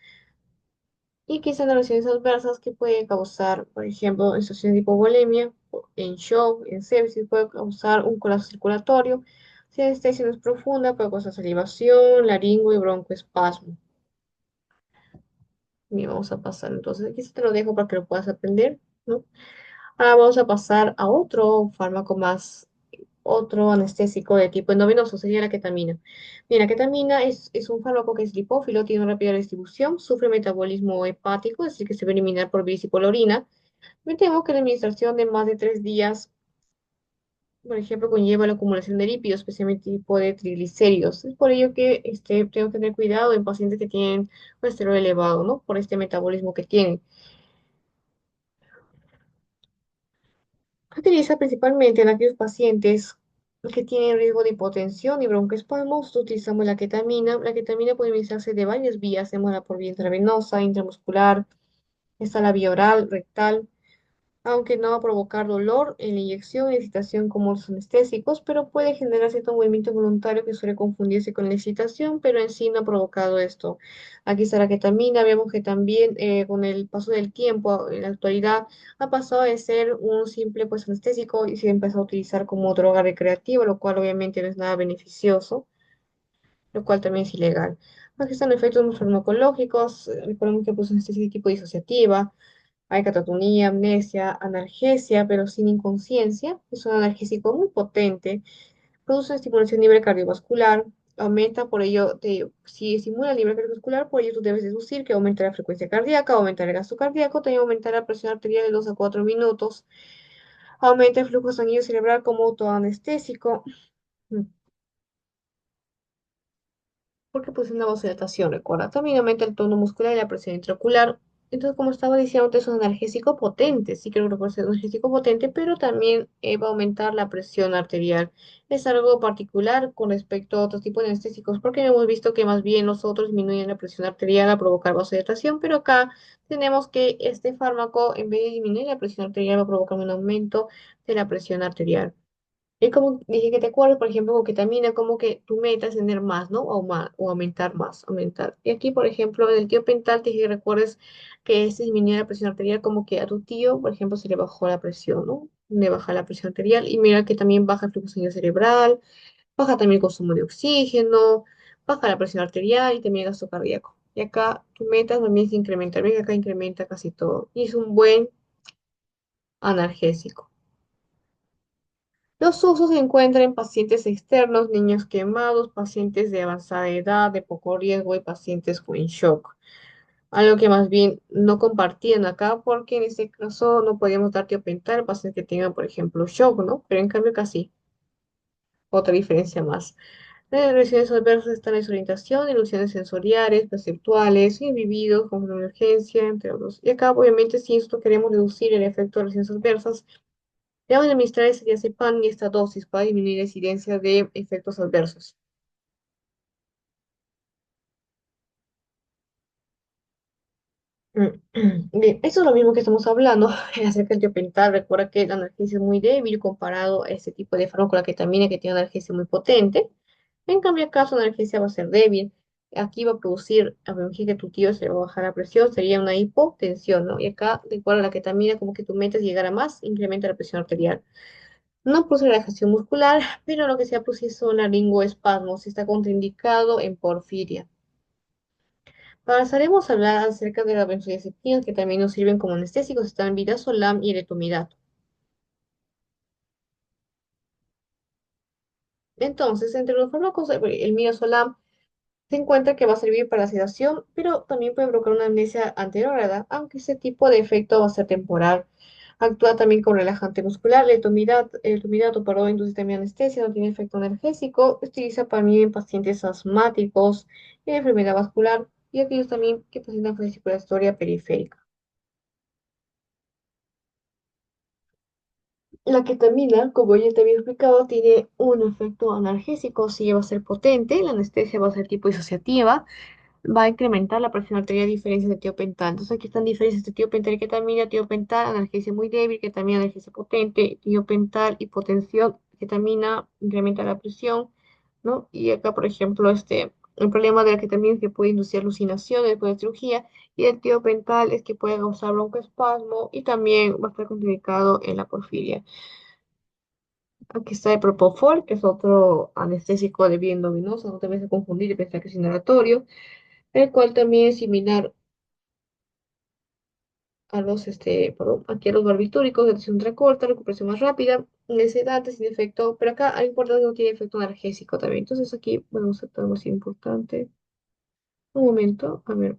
y quizás en reacciones adversas que pueden causar, por ejemplo, en situaciones de hipovolemia, en shock, en sepsis, puede causar un colapso circulatorio. Si la anestesia no es profunda, puede causar salivación, laringo y broncoespasmo. Bien, vamos a pasar entonces, aquí se te lo dejo para que lo puedas aprender, ¿no? Ahora vamos a pasar a otro fármaco más, otro anestésico de tipo endovenoso, sería la ketamina. Bien, la ketamina es un fármaco que es lipófilo, tiene una rápida distribución, sufre metabolismo hepático, es decir, que se va a eliminar por bilis y por la orina. Me temo que la administración de más de 3 días, por ejemplo, conlleva la acumulación de lípidos, especialmente tipo de triglicéridos. Es por ello que tengo que tener cuidado en pacientes que tienen colesterol elevado, ¿no? Por este metabolismo que tienen. Se utiliza principalmente en aquellos pacientes que tienen riesgo de hipotensión y broncoespasmos. Utilizamos la ketamina. La ketamina puede administrarse de varias vías. Tenemos la por vía intravenosa, intramuscular, está la vía oral, rectal, aunque no va a provocar dolor en la inyección y excitación como los anestésicos, pero puede generar cierto movimiento involuntario que suele confundirse con la excitación, pero en sí no ha provocado esto. Aquí está la ketamina, vemos que también con el paso del tiempo, en la actualidad, ha pasado de ser un simple pues anestésico y se empezó a utilizar como droga recreativa, lo cual obviamente no es nada beneficioso, lo cual también es ilegal. Aquí están efectos farmacológicos, recordemos que pues anestesia de tipo disociativa, hay catatonía, amnesia, analgesia, pero sin inconsciencia. Es un analgésico muy potente. Produce una estimulación libre cardiovascular. Aumenta, por ello, si estimula el libre cardiovascular, por ello tú debes deducir que aumenta la frecuencia cardíaca, aumenta el gasto cardíaco, también aumenta la presión arterial de 2 a 4 minutos. Aumenta el flujo sanguíneo cerebral como autoanestésico. Porque pues una vasodilatación, recuerda. También aumenta el tono muscular y la presión intraocular. Entonces, como estaba diciendo, es un analgésico potente, sí creo que puede ser un analgésico potente, pero también va a aumentar la presión arterial. Es algo particular con respecto a otros tipos de anestésicos, porque hemos visto que más bien nosotros disminuyen la presión arterial a provocar vasodilatación, pero acá tenemos que este fármaco, en vez de disminuir la presión arterial, va a provocar un aumento de la presión arterial. Es como dije que te acuerdas, por ejemplo, con ketamina, como que tu meta es tener más, ¿no? O aumentar más, aumentar. Y aquí, por ejemplo, en el tío Pental, te dije que recuerdes que se disminuye la presión arterial, como que a tu tío, por ejemplo, se le bajó la presión, ¿no? Le baja la presión arterial y mira que también baja el flujo sanguíneo cerebral, baja también el consumo de oxígeno, baja la presión arterial y también el gasto cardíaco. Y acá tu meta también es incrementar, ven que acá incrementa casi todo. Y es un buen analgésico. Los usos se encuentran en pacientes externos, niños quemados, pacientes de avanzada edad, de poco riesgo y pacientes con shock. Algo que más bien no compartían acá porque en este caso no podíamos dar tiopental a pacientes que tengan, por ejemplo, shock, ¿no? Pero en cambio casi, otra diferencia más. Las lesiones adversas están en desorientación, ilusiones sensoriales, perceptuales, vividos con emergencia, entre otros. Y acá, obviamente, si esto queremos reducir el efecto de lesiones adversas, debemos administrar ese diazepam y esta dosis para disminuir la incidencia de efectos adversos. Bien, eso es lo mismo que estamos hablando acerca del tiopental. Recuerda que la analgesia es muy débil comparado a este tipo de fármaco, la ketamina, que tiene una analgesia muy potente. En cambio, acá su analgesia va a ser débil. Aquí va a producir, a que tu tío se va a bajar la presión, sería una hipotensión, ¿no? Y acá, de acuerdo a la ketamina, como que tu meta es llegar a más, incrementa la presión arterial. No produce relajación muscular, pero lo que se produce son laringoespasmos. Está contraindicado en porfiria. Pasaremos a hablar acerca de las benzodiazepinas, que también nos sirven como anestésicos. Están midazolam y eretimidato. Entonces, entre los fármacos, el midazolam se encuentra que va a servir para la sedación, pero también puede provocar una amnesia anterioridad, aunque ese tipo de efecto va a ser temporal. Actúa también con relajante muscular. El etomidato, perdón, induce también anestesia, no tiene efecto analgésico. Se utiliza también en pacientes asmáticos, en enfermedad vascular y aquellos también que presentan fasciculatoria periférica. La ketamina, como ya te había explicado, tiene un efecto analgésico, sí va a ser potente, la anestesia va a ser tipo disociativa, va a incrementar la presión arterial a diferencia de tiopental. Entonces aquí están diferencias de tiopental y ketamina, tiopental, analgesia muy débil, ketamina, analgesia potente, tiopental, hipotensión, ketamina, incrementa la presión, ¿no? Y acá, por ejemplo, el problema de la ketamina es que puede inducir alucinaciones después de cirugía, y el tiopental es que puede causar broncoespasmo y también va a estar contraindicado en la porfiria. Aquí está el Propofol, que es otro anestésico de vía endovenosa, no te vayas a confundir y pensar que es inhalatorio, el cual también es similar a perdón, aquí a los barbitúricos, de acción ultracorta, recuperación más rápida, sedante, sin efecto, pero acá hay importante que no tiene efecto analgésico también. Entonces aquí vamos a algo así importante. Un momento, a ver.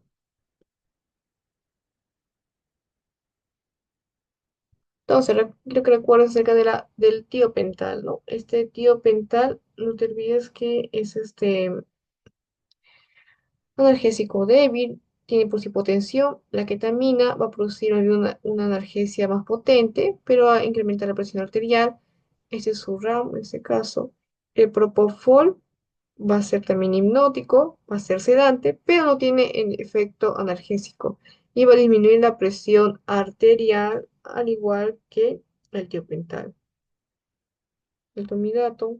Entonces, quiero que recuerdes acerca del tiopental, ¿no? Este tiopental, no te olvides que es analgésico débil, tiene por hipotensión. La ketamina va a producir una analgesia más potente, pero va a incrementar la presión arterial. Este es su RAM en este caso. El propofol va a ser también hipnótico, va a ser sedante, pero no tiene el efecto analgésico. Y va a disminuir la presión arterial, al igual que el tiopental. El tomidato.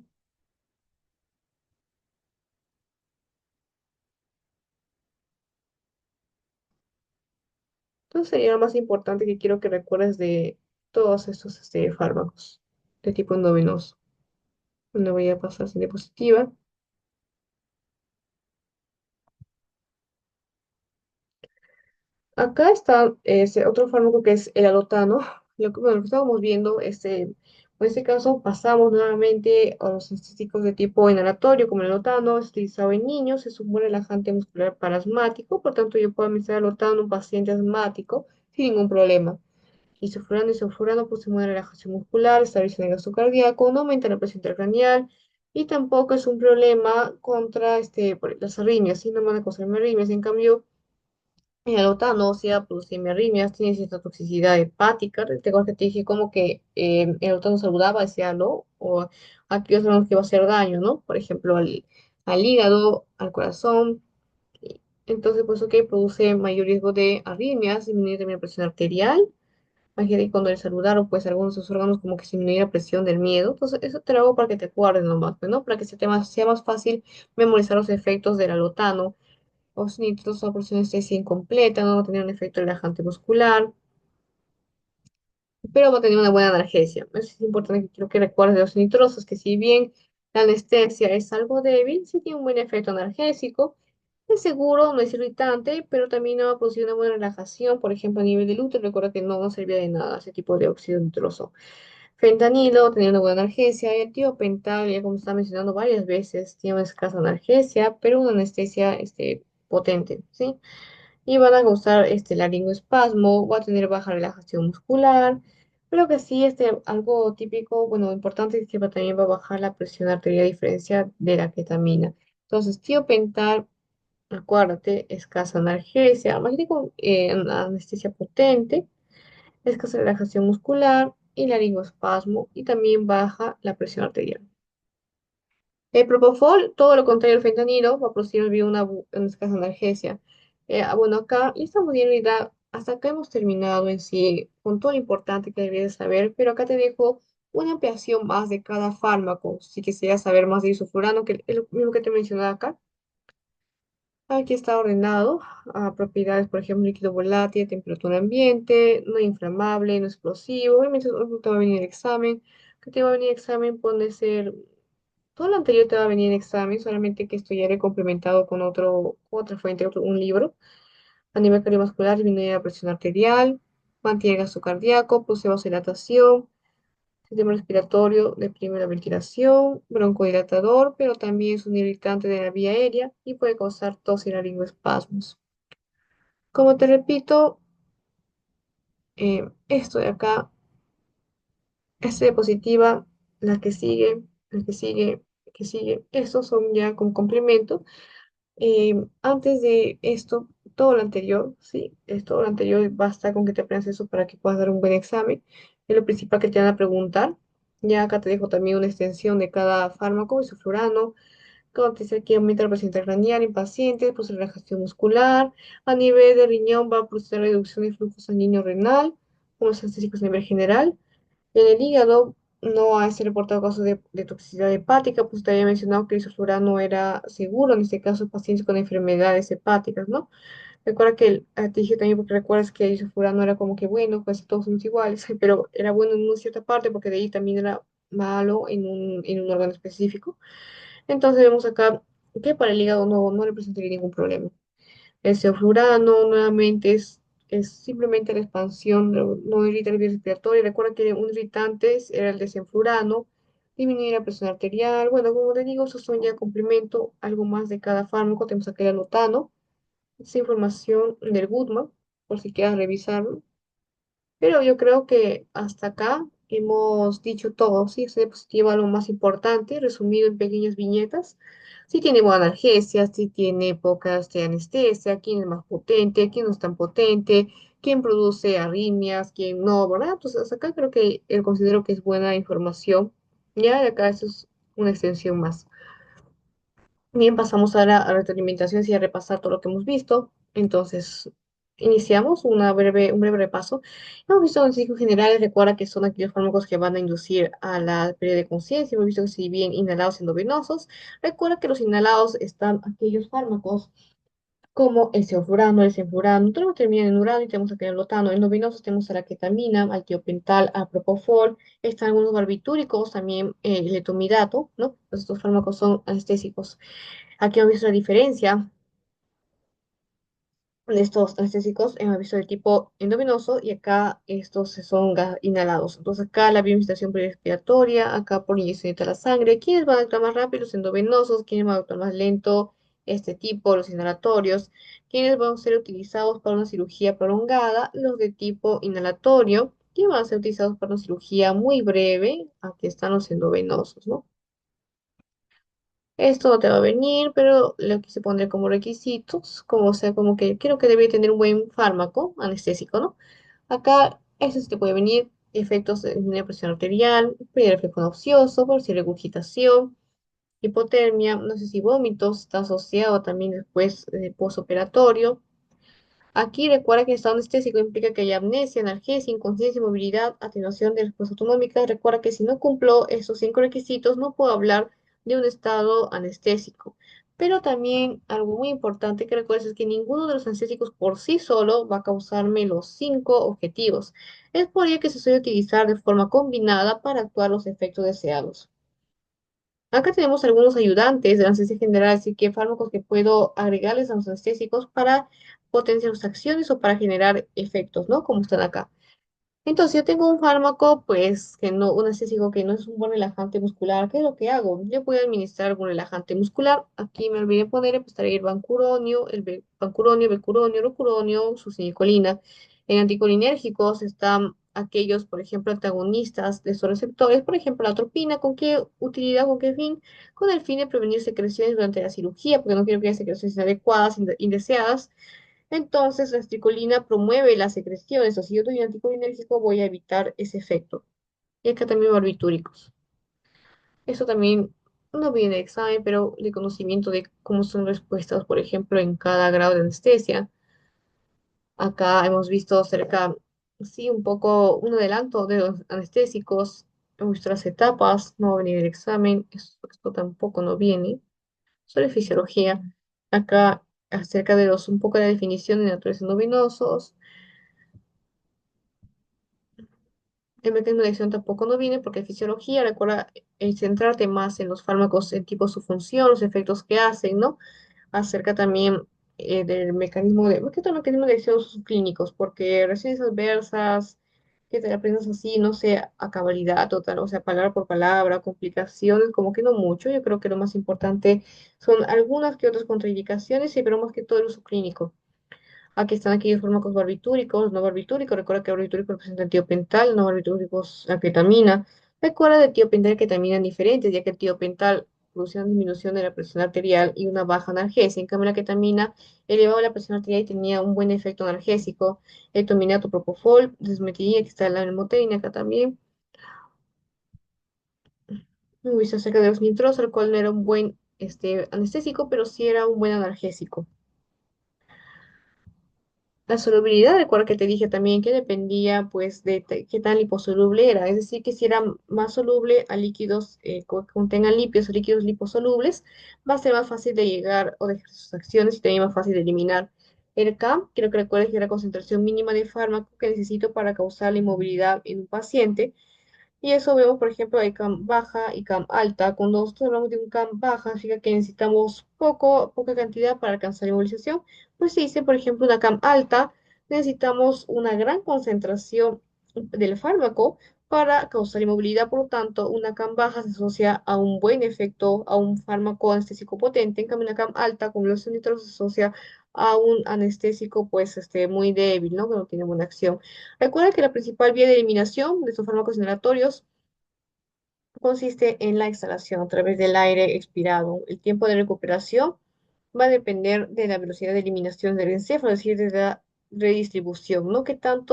Entonces sería lo más importante que quiero que recuerdes de todos estos fármacos de tipo endovenoso. No voy a pasar sin diapositiva. Acá está ese otro fármaco que es el alotano. Bueno, lo que estábamos viendo, en este caso pasamos nuevamente a los anestésicos de tipo inhalatorio, como el alotano, es utilizado en niños, es un buen relajante muscular parasmático, por tanto yo puedo administrar alotano a un paciente asmático sin ningún problema. Isoflurano pues mueve la relajación muscular, estabiliza el gasto cardíaco, no aumenta la presión intracraneal y tampoco es un problema contra las arritmias, sí, no van a causar arritmias. En cambio, el alotano, o sea, produce arritmias, tiene cierta toxicidad hepática. Te acuerdas que te dije como que el alotano saludaba, decía no, o aquellos órganos que va a hacer daño, ¿no? Por ejemplo, al hígado, al corazón. Entonces, pues, ok, produce mayor riesgo de arritmias, disminuye también la presión arterial. Imagínate que cuando el saludaron, pues algunos de sus órganos como que disminuye la presión del miedo. Entonces, eso te lo hago para que te acuerdes nomás, pues, ¿no? Para que sea más fácil memorizar los efectos del alotano. O si nitritos, una porción de anestesia incompleta, no va a tener un efecto relajante muscular, pero va a tener una buena analgesia. Eso es importante que quiero que recuerdes de los nitrosos, que si bien la anestesia es algo débil, sí tiene un buen efecto analgésico. Es seguro, no es irritante, pero también no va a producir una buena relajación, por ejemplo, a nivel del útero. Recuerda que no servía de nada ese tipo de óxido nitroso. Fentanilo tenía una buena analgesia y el tiopental, ya como estaba mencionando varias veces, tiene una escasa analgesia, pero una anestesia potente, ¿sí? Y van a causar laringoespasmo, va a tener baja relajación muscular, pero que sí, algo típico, bueno, importante es que también va a bajar la presión arterial a diferencia de la ketamina. Entonces, tiopental, acuérdate, escasa analgesia, imagínate con anestesia potente, escasa relajación muscular y laringoespasmo, y también baja la presión arterial. El propofol, todo lo contrario al fentanilo, va a producir bien una escasa analgesia. Bueno, acá, esta modalidad, hasta acá hemos terminado en sí con todo lo importante que deberías saber, pero acá te dejo una ampliación más de cada fármaco, si quisieras saber más de isoflurano, que es lo mismo que te mencionaba acá. Aquí está ordenado a propiedades, por ejemplo, líquido volátil, temperatura ambiente, no inflamable, no explosivo. Obviamente, te va a venir el examen. ¿Qué te va a venir el examen? Puede ser todo lo anterior te va a venir en examen, solamente que esto ya era complementado con otra fuente, un libro. A nivel cardiovascular, disminuye la presión arterial, mantiene el gasto cardíaco, produce vasodilatación, sistema respiratorio, deprime la ventilación, broncodilatador, pero también es un irritante de la vía aérea y puede causar tos y laringoespasmos. Como te repito, esto de acá, esta diapositiva, la que sigue, la que sigue, la que sigue, estos son ya como complemento. Antes de esto, todo lo anterior, sí, es todo lo anterior, basta con que te aprendas eso para que puedas dar un buen examen. Es lo principal que te van a preguntar. Ya acá te dejo también una extensión de cada fármaco, isoflurano, como te dice aquí aumenta la presión intracranial en pacientes, pues relajación muscular. A nivel de riñón va a producir reducción de flujo sanguíneo renal, como los estadísticos a nivel general. En el hígado no ha sido reportado casos de toxicidad hepática, pues te había mencionado que el isoflurano era seguro, en este caso pacientes con enfermedades hepáticas, ¿no? Recuerda que te dije también porque recuerdas que el isoflurano era como que bueno, pues todos somos iguales, pero era bueno en una cierta parte porque de ahí también era malo en un órgano específico. Entonces vemos acá que para el hígado no representaría ningún problema. El ceoflurano nuevamente es simplemente la expansión, no irrita el vía respiratoria. Recuerda que un irritante era el desenflurano, disminuir la presión arterial. Bueno, como te digo, esos son ya complemento, algo más de cada fármaco. Tenemos aquí el anotano, esa información del Goodman, por si quieras revisarlo. Pero yo creo que hasta acá hemos dicho todo, ¿sí? Esta diapositiva lo más importante, resumido en pequeñas viñetas. Si tiene buena analgesia, si tiene pocas de anestesia, quién es más potente, quién no es tan potente, quién produce arritmias, quién no, ¿verdad? Pues hasta acá creo que considero que es buena información. Ya, de acá eso es una extensión más. Bien, pasamos ahora a retroalimentación y a repasar todo lo que hemos visto. Entonces, iniciamos un breve repaso. Hemos visto en ciclos generales, recuerda que son aquellos fármacos que van a inducir a la pérdida de conciencia. Hemos visto que se dividen inhalados y endovenosos. Recuerda que los inhalados están aquellos fármacos como el ceofurano, el cenfurano, todo lo que termina en urano y tenemos aquí el lotano. Endovenosos tenemos a la ketamina, al tiopental, al propofol. Están algunos barbitúricos, también el etomidato, ¿no? Pues estos fármacos son anestésicos. Aquí hemos visto la diferencia de estos anestésicos, hemos visto el tipo endovenoso y acá estos son inhalados. Entonces acá la bioinvestigación respiratoria, acá por inyección de la sangre. ¿Quiénes van a actuar más rápido? Los endovenosos. ¿Quiénes van a actuar más lento? Este tipo, los inhalatorios. ¿Quiénes van a ser utilizados para una cirugía prolongada? Los de tipo inhalatorio. ¿Quiénes van a ser utilizados para una cirugía muy breve? Aquí están los endovenosos, ¿no? Esto no te va a venir, pero lo que se pondré como requisitos, como sea, como que creo que debe tener un buen fármaco anestésico, ¿no? Acá, eso sí te puede venir, efectos de disminuir presión arterial, pérdida de reflejo nauseoso, por si regurgitación, hipotermia, no sé si vómitos, está asociado también después posoperatorio. Aquí recuerda que el estado anestésico implica que haya amnesia, analgesia, inconsciencia, movilidad, atenuación de respuesta autonómica. Recuerda que si no cumplo estos 5 requisitos, no puedo hablar de un estado anestésico. Pero también algo muy importante que recuerdes es que ninguno de los anestésicos por sí solo va a causarme los 5 objetivos. Es por ello que se suele utilizar de forma combinada para actuar los efectos deseados. Acá tenemos algunos ayudantes de la anestesia general, así que fármacos que puedo agregarles a los anestésicos para potenciar sus acciones o para generar efectos, ¿no? Como están acá. Entonces, yo tengo un fármaco, pues, que no, un anestésico que no es un buen relajante muscular. ¿Qué es lo que hago? Yo puedo administrar algún relajante muscular. Aquí me olvidé poner, empezaría el vancuronio, vancuronio, becuronio, rocuronio, succinilcolina. En anticolinérgicos están aquellos, por ejemplo, antagonistas de estos receptores, por ejemplo, la atropina. ¿Con qué utilidad, con qué fin? Con el fin de prevenir secreciones durante la cirugía, porque no quiero que haya secreciones inadecuadas, indeseadas. Entonces, la estricolina promueve las secreciones, o si yo doy un anticolinérgico, voy a evitar ese efecto. Y acá también barbitúricos. Eso también no viene de examen, pero de conocimiento de cómo son respuestas, por ejemplo, en cada grado de anestesia. Acá hemos visto cerca, sí, un poco, un adelanto de los anestésicos, en nuestras etapas, no va a venir el examen, esto tampoco no viene, solo fisiología. Acá acerca de un poco de la definición de naturales endovenosos. El mecanismo de acción tampoco no viene porque fisiología recuerda centrarte más en los fármacos, en tipo su función, los efectos que hacen, ¿no? Acerca también del mecanismo de, más que todo el mecanismo de acción sus clínicos, porque reacciones adversas, que te aprendas así, no sé, a cabalidad total, o sea, palabra por palabra, complicaciones, como que no mucho. Yo creo que lo más importante son algunas que otras contraindicaciones, sí, pero más que todo el uso clínico. Aquí están aquellos fármacos barbitúricos, no barbitúricos. Recuerda que barbitúricos representan tiopental, no barbitúricos anfetamina. Recuerda de tiopental y ketamina diferentes, ya que el tiopental produce una disminución de la presión arterial y una baja analgesia. En cambio, la ketamina elevaba la presión arterial y tenía un buen efecto analgésico. El tominato propofol, desmetilina, que está en la memotrina acá también. Muy visto acerca de los nitros, el cual no era un buen anestésico, pero sí era un buen analgésico. La solubilidad, recuerda que te dije también que dependía pues de qué tan liposoluble era, es decir, que si era más soluble a líquidos que contengan lípidos o líquidos liposolubles, va a ser más fácil de llegar o de ejercer sus acciones y también más fácil de eliminar. El CAM, quiero que recuerdes que es la concentración mínima de fármaco que necesito para causar la inmovilidad en un paciente. Y eso vemos, por ejemplo, hay CAM baja y CAM alta. Cuando nosotros hablamos de un CAM baja, significa que necesitamos poca cantidad para alcanzar inmovilización. Pues se dice, por ejemplo, una CAM alta, necesitamos una gran concentración del fármaco para causar inmovilidad. Por lo tanto, una CAM baja se asocia a un buen efecto, a un fármaco anestésico potente. En cambio, una CAM alta, como los nitros, se asocia a un anestésico, pues, muy débil, ¿no? Que no tiene buena acción. Recuerda que la principal vía de eliminación de estos fármacos inhalatorios consiste en la exhalación a través del aire expirado. El tiempo de recuperación va a depender de la velocidad de eliminación del encéfalo, es decir, de la redistribución, ¿no? Qué tan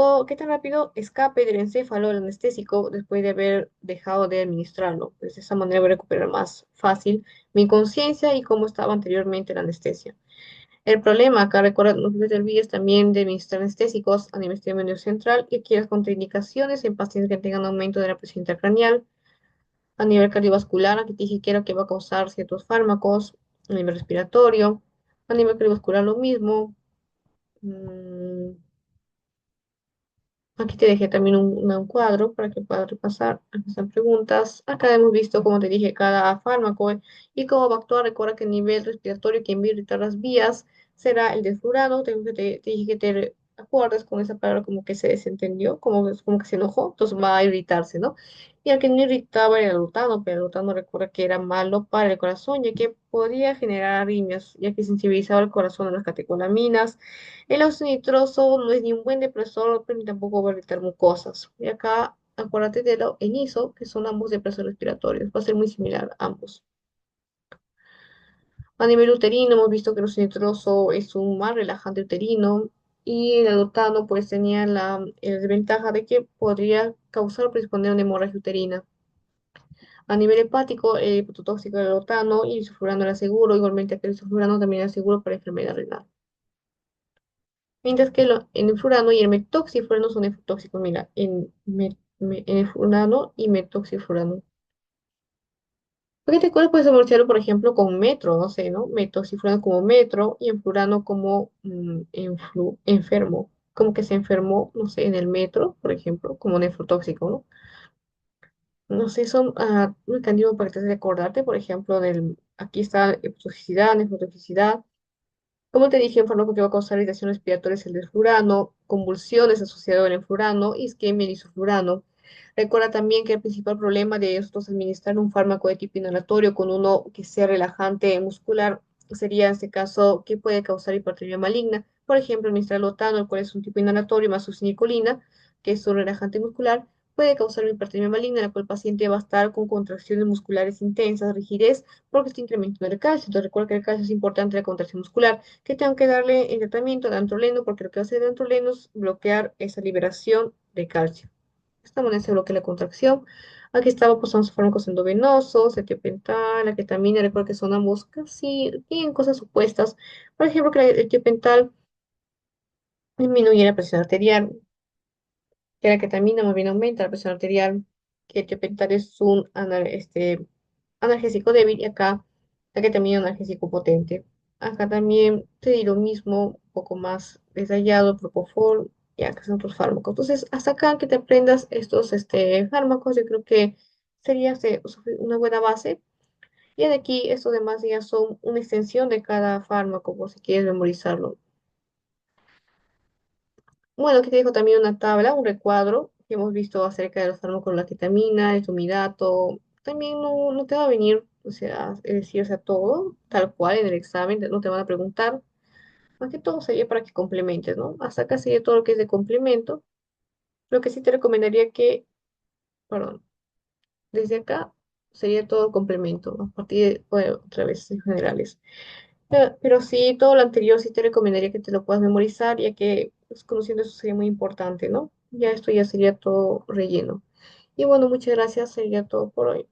rápido escape del encéfalo el anestésico después de haber dejado de administrarlo. Pues de esa manera voy a recuperar más fácil mi conciencia y cómo estaba anteriormente la anestesia. El problema, acá recuerda, no te olvides también de administrar anestésicos a nivel sistema central y aquí las contraindicaciones en pacientes que tengan aumento de la presión intracraneal. A nivel cardiovascular, aquí te dije que era que va a causar ciertos fármacos, a nivel respiratorio, a nivel cardiovascular lo mismo. Mm, Aquí te dejé también un cuadro para que puedas repasar estas preguntas. Acá hemos visto, como te dije, cada fármaco y cómo va a actuar. Recuerda que el nivel respiratorio que envía a irritar las vías será el desflurano. Te dije que te acuerdas con esa palabra como que se desentendió, como que se enojó, entonces va a irritarse, ¿no? Y al que no irritaba era el alutano, pero el alutano recuerda que era malo para el corazón, ya que podía generar arritmias, ya que sensibilizaba el corazón a las catecolaminas. El óxido nitroso no es ni un buen depresor, pero ni tampoco va a irritar mucosas. Y acá, acuérdate de lo eniso, que son ambos depresores respiratorios. Va a ser muy similar a ambos. A nivel uterino, hemos visto que el óxido nitroso es un más relajante uterino. Y el alotano, pues, tenía la desventaja de que podría causar o predisponer a una hemorragia uterina. A nivel hepático, el hipototóxico del alotano y el sulfurano era seguro. Igualmente, aquel sulfurano también era seguro para enfermedad renal. Mientras que en el furano y el metoxifurano son nefotóxicos. Mira, en el furano y metoxifurano. ¿Por qué te acuerdas? Puedes asociarlo, por ejemplo, con metro, no sé, ¿no? Metoxifurano como metro y en furano como enfermo. Como que se enfermó, no sé, en el metro, por ejemplo, como nefrotóxico, ¿no? No sé, son un mecanismo para que te hagas recordarte, por ejemplo, aquí está toxicidad, nefrotoxicidad. Como te dije, un fármaco que va a causar irritación respiratoria es el desflurano, convulsiones asociadas al enflurano, isquemia y isoflurano. Recuerda también que el principal problema de estos administrar un fármaco de tipo inhalatorio con uno que sea relajante muscular sería en este caso que puede causar hipertermia maligna. Por ejemplo, administrar lotano, el cual es un tipo inhalatorio más succinilcolina, que es un relajante muscular, puede causar una hipertermia maligna, en la cual el paciente va a estar con contracciones musculares intensas, rigidez, porque está incrementando el calcio. Entonces recuerda que el calcio es importante en la contracción muscular, que tengo que darle el tratamiento de antroleno, porque lo que hace el antroleno es bloquear esa liberación de calcio. De esta manera se bloquea la contracción. Aquí estaba pasando sus fármacos endovenosos, etiopental, la ketamina, recuerda que son ambos casi, tienen cosas opuestas. Por ejemplo, que el etiopental disminuye la presión arterial, que la ketamina más bien aumenta la presión arterial, que el etiopentol es un analgésico débil y acá la ketamina es un analgésico potente. Acá también te di lo mismo, un poco más detallado, propofol, ya que son otros fármacos. Entonces, hasta acá que te aprendas estos fármacos, yo creo que sería una buena base. Y de aquí, estos demás ya son una extensión de cada fármaco, por si quieres memorizarlo. Bueno, aquí te dejo también una tabla, un recuadro que hemos visto acerca de los fármacos, la ketamina, el tomidato. También no te va a venir, o sea, es decir, o sea, todo tal cual en el examen, no te van a preguntar. Más que todo sería para que complementes, ¿no? Hasta acá sería todo lo que es de complemento. Lo que sí te recomendaría que, perdón, desde acá sería todo complemento, a partir de, bueno, otra vez en generales. Pero sí, todo lo anterior sí te recomendaría que te lo puedas memorizar, ya que pues, conociendo eso sería muy importante, ¿no? Ya esto ya sería todo relleno. Y bueno, muchas gracias, sería todo por hoy.